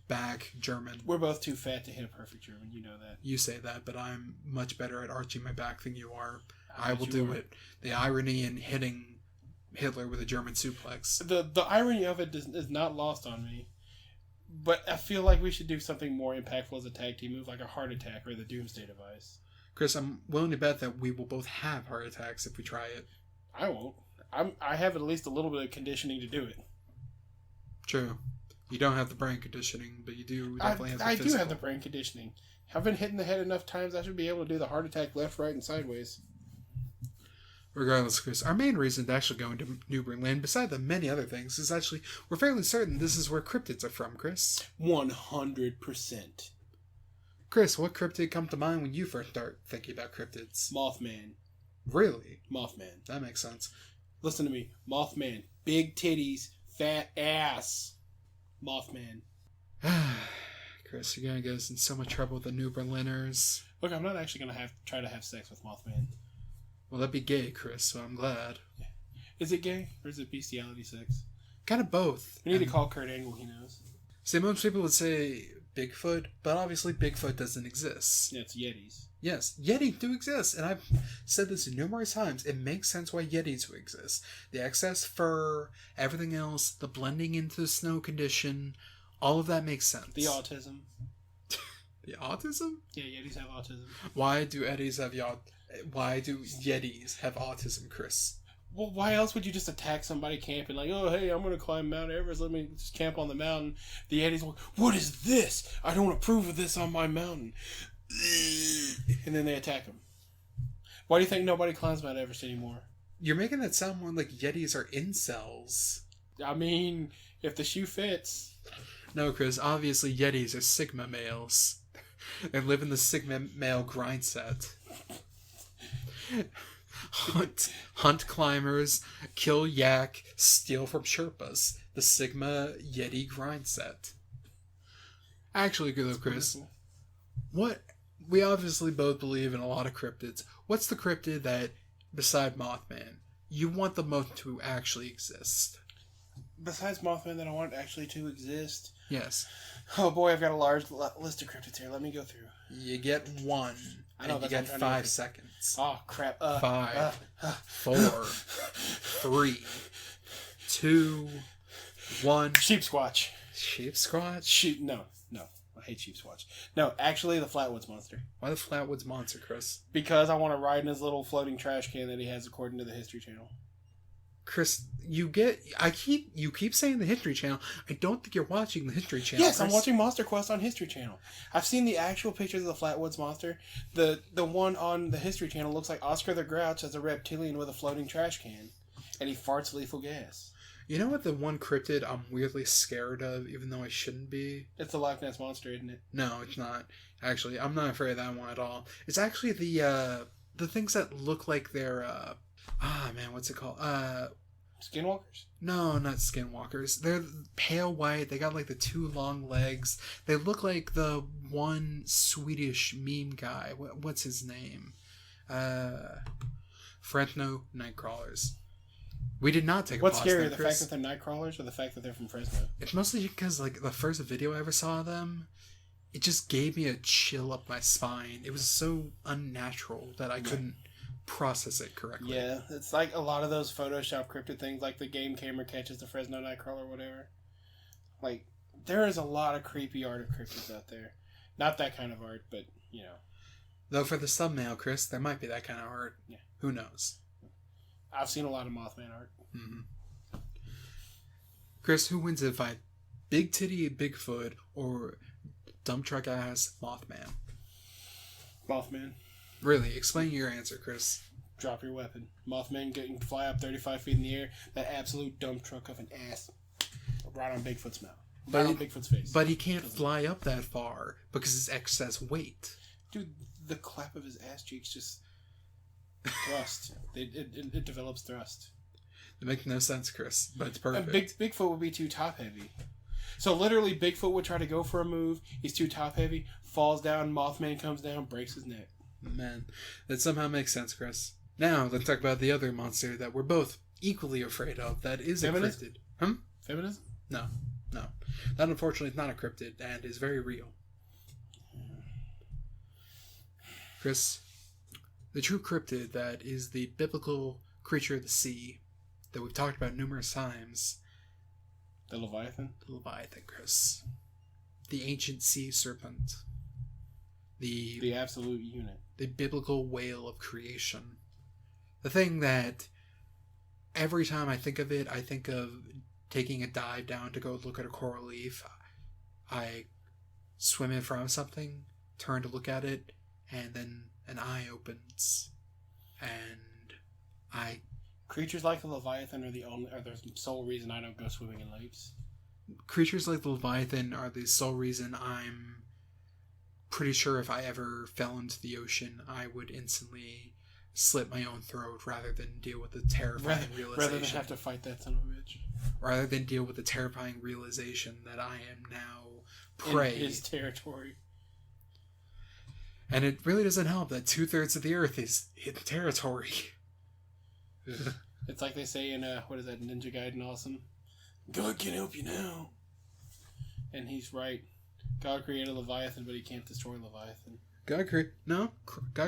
back German. We're both too fat to hit a perfect German. You know that. You say that, but I'm much better at arching my back than you are. I will do it. The irony in hitting Hitler with a German suplex. The irony of it is not lost on me. But I feel like we should do something more impactful as a tag team move, like a heart attack or the Doomsday Device. Chris, I'm willing to bet that we will both have heart attacks if we try it. I won't. I have at least a little bit of conditioning to do it. True. You don't have the brain conditioning, but you do definitely have the physical. I do have the brain conditioning. I've been hitting the head enough times I should be able to do the heart attack left, right, and sideways. Regardless, Chris, our main reason to actually go into New Berlin, beside the many other things, is actually we're fairly certain this is where cryptids are from, Chris. 100%. Chris, what cryptid come to mind when you first start thinking about cryptids? Mothman. Really? Mothman. That makes sense. Listen to me. Mothman. Big titties. Fat ass. Mothman. Chris, you're going to get us in so much trouble with the New Berliners. Look, I'm not actually going to try to have sex with Mothman. Well, that'd be gay, Chris, so I'm glad. Yeah. Is it gay, or is it bestiality sex? Kind of both. We need to call Kurt Angle, he knows. See, most people would say Bigfoot, but obviously Bigfoot doesn't exist. Yeah, it's Yetis. Yes, Yeti do exist, and I've said this numerous times. It makes sense why Yetis do exist. The excess fur, everything else, the blending into the snow condition, all of that makes sense. The autism. The autism? Yeah, Yetis have autism. Why do Yetis have autism, Chris? Well, why else would you just attack somebody camping? Like, oh, hey, I'm going to climb Mount Everest. Let me just camp on the mountain. The Yetis will, what is this? I don't approve of this on my mountain. And then they attack him. Why do you think nobody climbs Mount Everest anymore? You're making that sound more like Yetis are incels. I mean, if the shoe fits. No, Chris, obviously Yetis are Sigma males. They live in the Sigma male Grindset. Hunt climbers, kill yak, steal from Sherpas. The Sigma Yeti Grindset. Actually, though, Chris, what we obviously both believe in a lot of cryptids. What's the cryptid that, beside Mothman, you want the most to actually exist? Besides Mothman, that I want actually to exist. Yes. Oh boy, I've got a large list of cryptids here. Let me go through. You get one, and you get 5 seconds. Oh crap! 5, 4, 3, 2, 1. Sheep squatch. Sheep squatch? Sheep? No. I hate sheep squatch. No, actually, the Flatwoods monster. Why the Flatwoods monster, Chris? Because I want to ride in his little floating trash can that he has, according to the History Channel. Chris, you keep saying the History Channel. I don't think you're watching the History Channel. Yes, Chris. I'm watching Monster Quest on History Channel. I've seen the actual pictures of the Flatwoods monster. The one on the History Channel looks like Oscar the Grouch as a reptilian with a floating trash can, and he farts lethal gas. You know what the one cryptid I'm weirdly scared of, even though I shouldn't be? It's the Loch Ness monster, isn't it? No, it's not. Actually, I'm not afraid of that one at all. It's actually the things that look like they're what's it called? Skinwalkers? No, not skinwalkers. They're pale white. They got like the 2 long legs. They look like the one Swedish meme guy. What's his name? Fresno Nightcrawlers. We did not take a What's pause scarier, there, the Chris. fact that they're Nightcrawlers or the fact that they're from Fresno? It's mostly because like the first video I ever saw of them, it just gave me a chill up my spine. It was so unnatural that I couldn't process it correctly. Yeah, it's like a lot of those Photoshop cryptid things, like the game camera catches the Fresno Nightcrawler or whatever. Like, there is a lot of creepy art of cryptids out there. Not that kind of art, but, you know. Though for the thumbnail, Chris, there might be that kind of art. Yeah. Who knows? I've seen a lot of Mothman art. Mm-hmm. Chris, who wins in a fight? Big titty Bigfoot or dump truck ass Mothman? Mothman. Really? Explain your answer, Chris. Drop your weapon. Mothman can fly up 35 feet in the air. That absolute dump truck of an ass. Right on Bigfoot's mouth. Right on Bigfoot's face. But he can't fly up that far because it's excess weight. Dude, the clap of his ass cheeks just... thrust. It develops thrust. It makes no sense, Chris, but it's perfect. And Bigfoot would be too top heavy. So literally, Bigfoot would try to go for a move. He's too top heavy, falls down. Mothman comes down, breaks his neck. Man, that somehow makes sense, Chris. Now let's talk about the other monster that we're both equally afraid of. That is a cryptid. Feminism? No. That unfortunately is not a cryptid and is very real. Chris, the true cryptid that is the biblical creature of the sea that we've talked about numerous times. The Leviathan? The Leviathan, Chris. The ancient sea serpent. The absolute unit. The biblical whale of creation. The thing that every time I think of it, I think of taking a dive down to go look at a coral reef. I swim in front of something, turn to look at it, and then an eye opens, and I... Creatures like the Leviathan are the sole reason I don't go swimming in lakes. Creatures like the Leviathan are the sole reason I'm pretty sure if I ever fell into the ocean, I would instantly slit my own throat rather than deal with the terrifying realization. Rather than have to fight that son of a bitch. Rather than deal with the terrifying realization that I am now prey. In his territory. And it really doesn't help that 2/3 of the earth is hidden territory. It's like they say in, what is that, Ninja Gaiden Awesome? God can help you now. And he's right. God created Leviathan, but he can't destroy Leviathan. God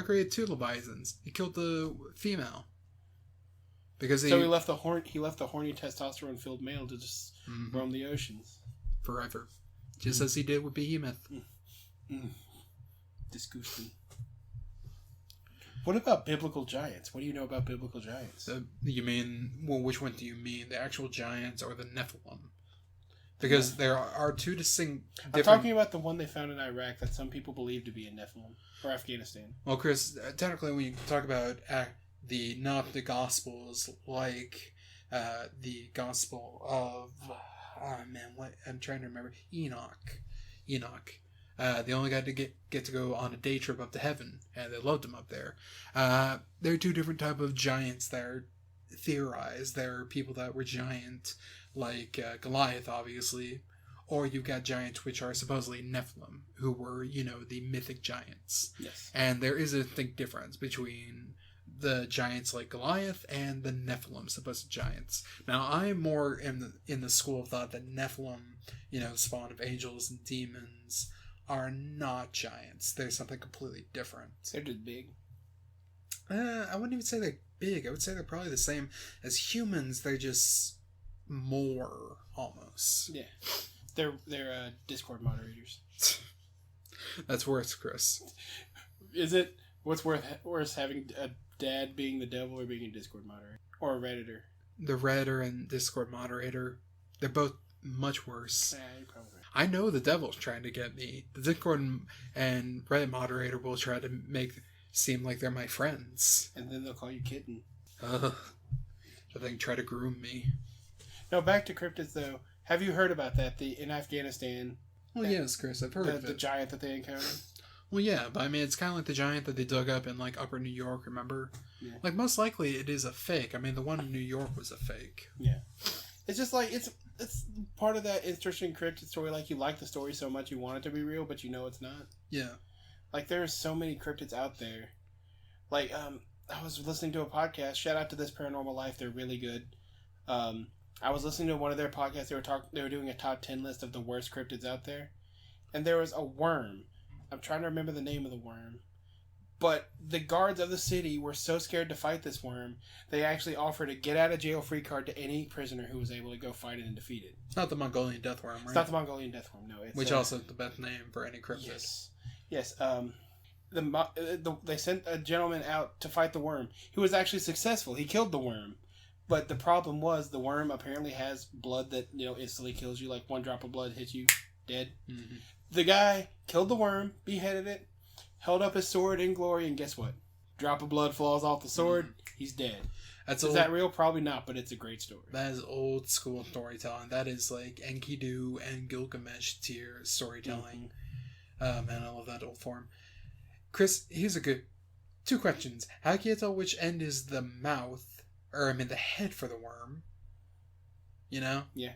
created 2 Leviathans. He killed the female. Because he left the horny testosterone-filled male to just roam the oceans. Forever. Just as he did with Behemoth. Disgusting. What about biblical giants? What do you know about biblical giants? You mean, well, which one do you mean? The actual giants or the Nephilim? Because there are 2 distinct... I'm talking about the one they found in Iraq that some people believe to be a Nephilim. Or Afghanistan. Well, Chris, technically when you talk about not the Gospels, like the Gospel of, what I'm trying to remember, Enoch. The only guy to get to go on a day trip up to heaven, and they loved him up there. There are two different type of giants that are theorized. There are people that were giant, like Goliath, obviously, or you've got giants which are supposedly Nephilim, who were, the mythic giants. Yes. And there is a distinct difference between the giants like Goliath and the Nephilim, supposed giants. Now, I'm more in the school of thought that Nephilim, spawn of angels and demons, are not giants. They're something completely different. They're just big. I wouldn't even say they're big. I would say they're probably the same as humans. They're just more, almost. Yeah. They're Discord moderators. That's worse, Chris. Is it what's worse having a dad being the devil or being a Discord moderator or a Redditor? The Redditor and Discord moderator, they're both much worse. Yeah, you're probably right. I know the devil's trying to get me. The Discord and Reddit moderator will try to make seem like they're my friends. And then they'll call you kitten. I think try to groom me. No, back to cryptids though. Have you heard about that? In Afghanistan. Well, yes, Chris, I've heard of it. The giant that they encountered. Well, yeah, but I mean, it's kind of like the giant that they dug up in like Upper New York. Remember? Yeah. Like most likely, it is a fake. I mean, the one in New York was a fake. Yeah. It's just like it's part of that interesting cryptid story. Like you like the story so much you want it to be real, but it's not. Yeah. Like there's so many cryptids out there. Like I was listening to a podcast. Shout out to This Paranormal Life. They're really good. I was listening to one of their podcasts. They were doing a top 10 list of the worst cryptids out there, and there was a worm. I'm trying to remember the name of the worm, but the guards of the city were so scared to fight this worm, they actually offered a get out of jail free card to any prisoner who was able to go fight it and defeat it. It's not the Mongolian death worm, right? It's not the Mongolian death worm. No, it's which also is the best name for any cryptid. Yes. They sent a gentleman out to fight the worm. He was actually successful. He killed the worm. But the problem was the worm apparently has blood that, instantly kills you. Like one drop of blood hits you, dead. Mm-hmm. The guy killed the worm, beheaded it, held up his sword in glory, and guess what? Drop of blood falls off the sword, He's dead. Is that real? Probably not, but it's a great story. That is old school storytelling. That is like Enkidu and Gilgamesh tier storytelling. Mm-hmm. Man, I love that old form. Chris, here's a good... 2 questions. How can you tell which end is the mouth? Or, the head for the worm. Yeah.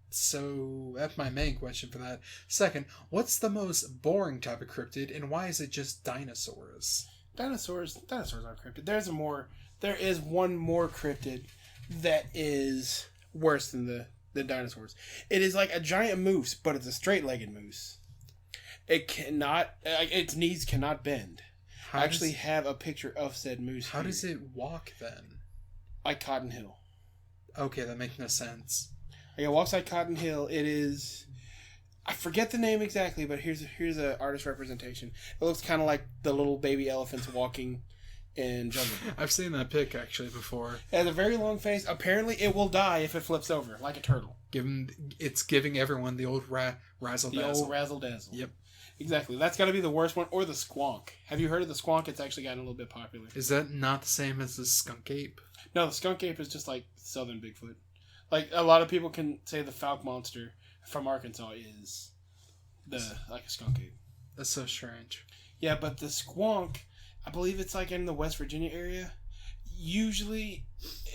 So, that's my main question for that. Second, what's the most boring type of cryptid, and why is it just dinosaurs? Dinosaurs aren't cryptid. There is one more cryptid that is worse than the dinosaurs. It is like a giant moose, but it's a straight-legged moose. Its knees cannot bend. I actually have a picture of said moose. How does it walk then? Like Cotton Hill. Okay, that makes no sense. It walks like Cotton Hill. It is... I forget the name exactly, but here's an artist representation. It looks kind of like the little baby elephants walking in Jungle Book. I've seen that pic, actually, before. It has a very long face. Apparently, it will die if it flips over, like a turtle. It's giving everyone the old razzle-dazzle. The old razzle-dazzle. Yep. Exactly. That's got to be the worst one. Or the squonk. Have you heard of the squonk? It's actually gotten a little bit popular. Is that not the same as the skunk ape? No, the skunk ape is just like southern Bigfoot. Like, a lot of people can say the Falk monster from Arkansas is like a skunk ape. That's so strange. Yeah, but the squonk, I believe it's like in the West Virginia area. Usually,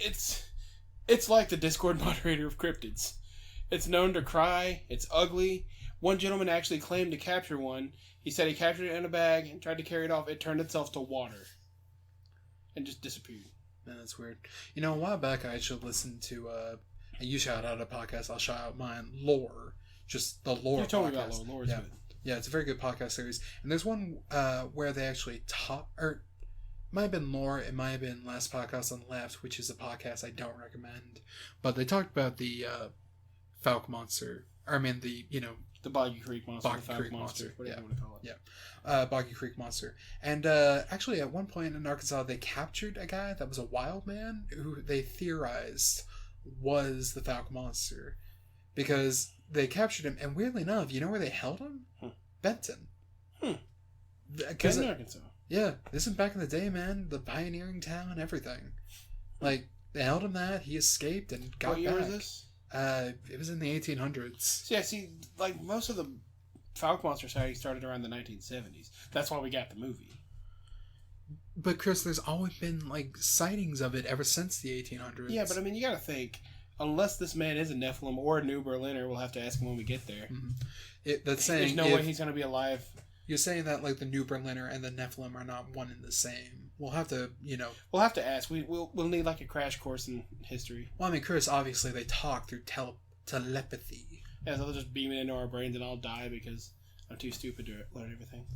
it's like the Discord moderator of cryptids. It's known to cry. It's ugly. One gentleman actually claimed to capture one. He said he captured it in a bag and tried to carry it off. It turned itself to water and just disappeared. Man, that's weird. A while back I actually listened to, and you shout out a podcast, I'll shout out mine, Lore. Just the Lore podcast. You told me about Lore. Lore's good. Yeah, it's a very good podcast series. And there's one where they actually talk, or it might have been Lore, it might have been Last Podcast on the Left, which is a podcast I don't recommend. But they talked about the Falk monster. The Boggy Creek monster. Boggy the Falk Creek monster. Whatever you want to call it. Yeah. Boggy Creek monster. And actually, at one point in Arkansas, they captured a guy that was a wild man who they theorized was the Falk monster. Because they captured him, and weirdly enough, you know where they held him? Benton. Benton, Arkansas. Yeah, this is back in the day, man. The pioneering town, everything. Like, They held him that. He escaped and got What year back. was this? It was in the 1800s. So yeah, see, like most of the Fouke Monster sightings started around the 1970s. That's why we got the movie. But Chris, there's always been like sightings of it ever since the 1800s. Yeah, but I mean, you got to think. Unless this man is a Nephilim or a New Berliner, we'll have to ask him when we get there. Mm-hmm. That's saying there's no way he's going to be alive. You're saying that like the New Berliner and the Nephilim are not one and the same. We'll have to, We'll have to ask. We'll need like a crash course in history. Well, I mean, Chris, obviously they talk through telepathy. Yeah, so they'll just beam it into our brains and I'll die because I'm too stupid to learn everything.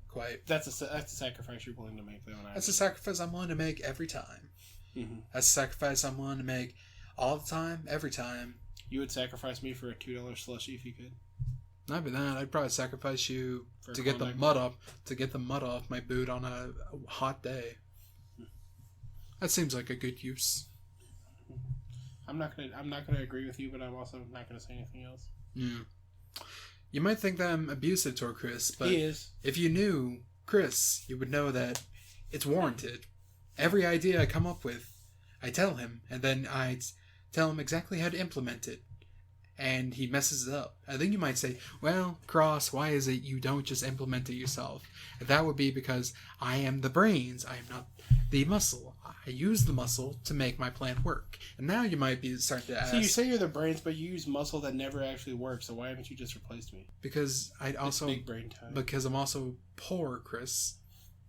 Quite. That's a sacrifice you're willing to make, though. That's a sacrifice I'm willing to make every time. Mm-hmm. That's a sacrifice I'm willing to make all the time, every time. You would sacrifice me for a $2 slushie if you could. Not even that. I'd probably sacrifice you for to get the mud off my boot on a hot day. That seems like a good use. I'm not gonna agree with you, but I'm also not gonna say anything else. Yeah. You might think that I'm abusive toward Chris, but he is. If you knew Chris, you would know that it's warranted. Every idea I come up with, I tell him, and then I tell him exactly how to implement it. And he messes it up. I think you might say, well, Cross, why is it you don't just implement it yourself? And that would be because I am the brains. I am not the muscle. I use the muscle to make my plan work. And now you might be starting to ask... So you say you're the brains, but you use muscle that never actually works, so why haven't you just replaced me? Because I'd also... Big brain time. Because I'm also poor, Chris.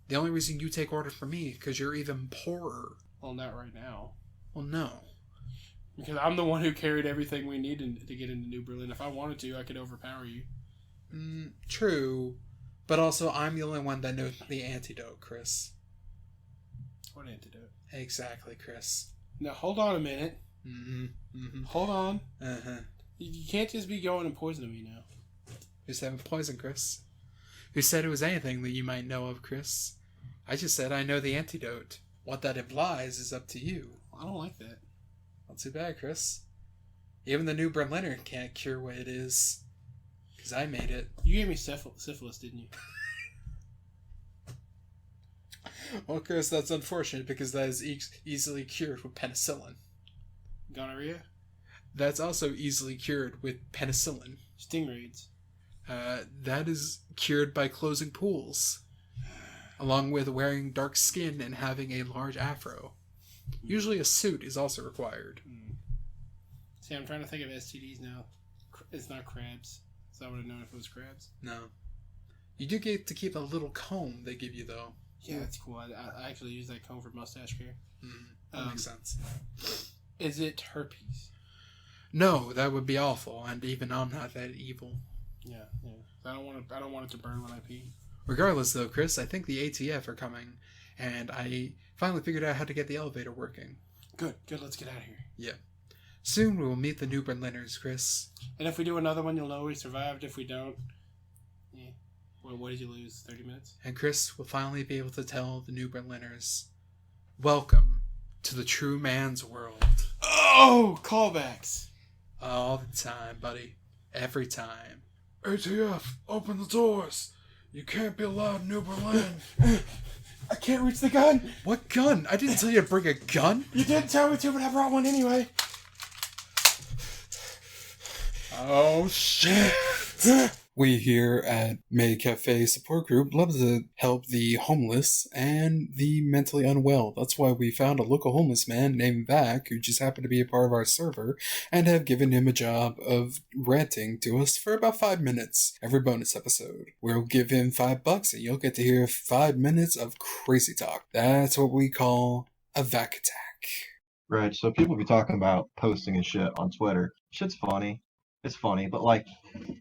The only reason you take orders from me is because you're even poorer. Well, not right now. Well, no. Because I'm the one who carried everything we needed to get into New Berlin. If I wanted to, I could overpower you. True. But also, I'm the only one that knows the antidote, Chris. What antidote? Exactly, Chris. Now, hold on a minute. Hold on. You can't just be going and poisoning me now. Who said poison, Chris? Who said it was anything that you might know of, Chris? I just said I know the antidote. What that implies is up to you. I don't like that. Not too bad, Chris. Even the New Berliner can't cure what it is. Because I made it. You gave me syphilis, didn't you? Well, Chris, that's unfortunate because that is easily cured with penicillin. Gonorrhea? That's also easily cured with penicillin. Stingrays? That is cured by closing pools. Along with wearing dark skin and having a large afro. Usually a suit is also required. See, I'm trying to think of STDs now. It's not crabs. So I would have known if it was crabs. No. You do get to keep a little comb they give you, though. Yeah, that's cool. I actually use that comb for mustache care. That makes sense. Is it herpes? No, that would be awful, and even I'm not that evil. Yeah. I don't want it to burn when I pee. Regardless, though, Chris, I think the ATF are coming, and I finally figured out how to get the elevator working. Good. Let's get out of here. Yeah. Soon we will meet the New Berliners, Chris. And if we do another one, you'll know we survived. If we don't, yeah. Well, what did you lose? 30 minutes? And Chris will finally be able to tell the New Berliners, welcome to the true man's world. Oh, callbacks. All the time, buddy. Every time. ATF, open the doors. You can't be allowed in New Berlin. I can't reach the gun. What gun? I didn't tell you to bring a gun. You didn't tell me to, but I brought one anyway. Oh, shit. We here at May Cafe Support Group love to help the homeless and the mentally unwell. That's why we found a local homeless man named Vac, who just happened to be a part of our server, and have given him a job of ranting to us for about 5 minutes every bonus episode. We'll give him $5 and you'll get to hear 5 minutes of crazy talk. That's what we call a Vac attack. Right, so people be talking about posting and shit on Twitter. Shit's funny. It's funny, but like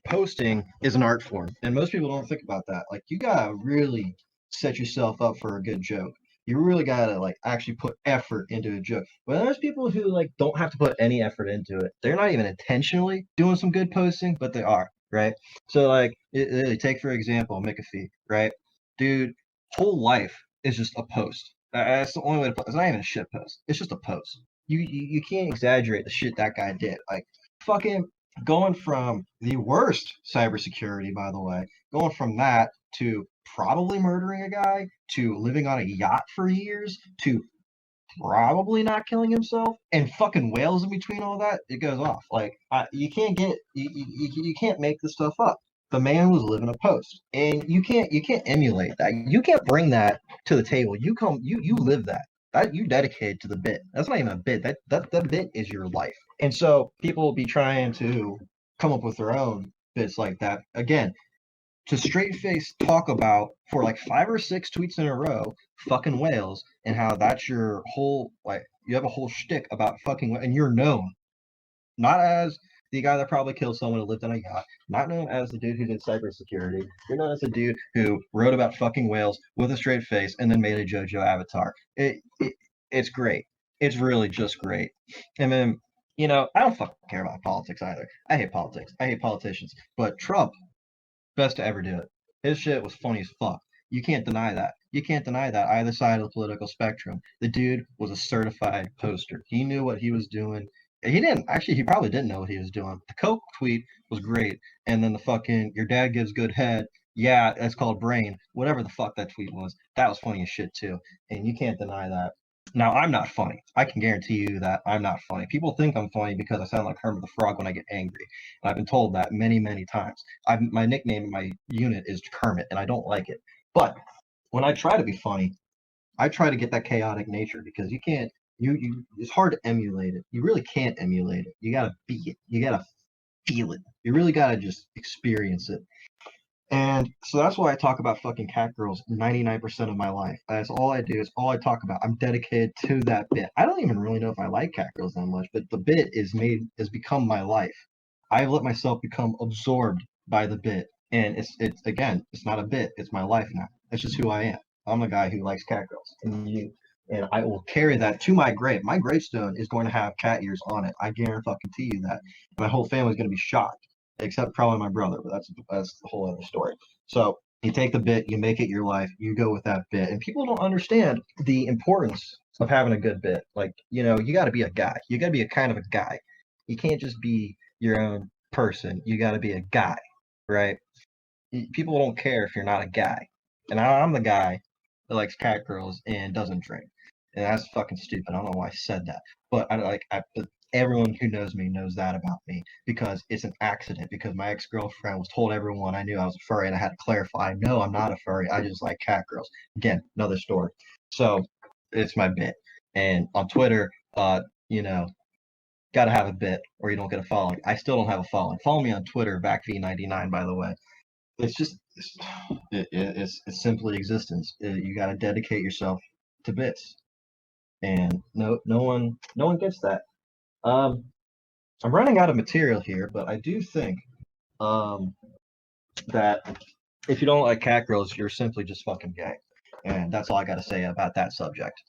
posting is an art form, and most people don't think about that. Like you gotta really set yourself up for a good joke. You really gotta like actually put effort into a joke. But there's people who like don't have to put any effort into it. They're not even intentionally doing some good posting, but they are, right? So like, take for example McAfee, right? Dude, whole life is just a post. That's the only way to put. It's not even a shit post. It's just a post. You can't exaggerate the shit that guy did. Like fucking. Going from the worst cybersecurity, by the way, going from that to probably murdering a guy, to living on a yacht for years, to probably not killing himself, and fucking whales in between all that, it goes off. Like you can't you can't make this stuff up. The man was living a post, and you can't emulate that. You can't bring that to the table. You live that. That you dedicated to the bit. That's not even a bit. That bit is your life. And so people will be trying to come up with their own bits like that. Again, to straight face talk about for like 5 or 6 tweets in a row, fucking whales, and how that's your whole, like, you have a whole shtick about fucking, and you're known not as the guy that probably killed someone who lived on a yacht, not known as the dude who did cybersecurity. You're known as the dude who wrote about fucking whales with a straight face and then made a JoJo avatar. It's great. It's really just great. And then, I don't fucking care about politics either. I hate politics. I hate politicians. But Trump, best to ever do it. His shit was funny as fuck. You can't deny that. You can't deny that either side of the political spectrum. The dude was a certified poster. He knew what he was doing. He probably didn't know what he was doing. The Coke tweet was great. And then the fucking, your dad gives good head. Yeah, that's called brain. Whatever the fuck that tweet was. That was funny as shit too. And you can't deny that. Now, I'm not funny. I can guarantee you that I'm not funny. People think I'm funny because I sound like Kermit the Frog when I get angry. And I've been told that many, many times. My nickname in my unit is Kermit, and I don't like it. But when I try to be funny, I try to get that chaotic nature because you can't, it's hard to emulate it. You really can't emulate it. You gotta be it. You gotta feel it. You really gotta just experience it. And so that's why I talk about fucking cat girls 99% of my life. That's all I do. Is all I talk about. I'm dedicated to that bit. I don't even really know if I like cat girls that much, but the bit has become my life. I've let myself become absorbed by the bit. And it's not a bit. It's my life now. That's just who I am. I'm a guy who likes cat girls. And I will carry that to my grave. My gravestone is going to have cat ears on it. I guarantee you that. My whole family's going to be shocked, except probably my brother, but that's the whole other story. So you take the bit, you make it your life, you go with that bit. And people don't understand the importance of having a good bit. Like, you got to be a guy. You got to be a kind of a guy. You can't just be your own person. You got to be a guy, right? People don't care if you're not a guy. And I'm the guy that likes cat girls and doesn't drink. And that's fucking stupid. I don't know why I said that. But everyone who knows me knows that about me because it's an accident. Because my ex-girlfriend was told everyone I knew I was a furry, and I had to clarify, no, I'm not a furry. I just like cat girls. Again, another story. So it's my bit. And on Twitter, gotta have a bit or you don't get a following. I still don't have a following. Follow me on Twitter, VacV99, by the way. It's just it's simply existence. You gotta dedicate yourself to bits. And no one gets that. I'm running out of material here, but I do think that if you don't like cat girls, you're simply just fucking gay. And that's all I got to say about that subject.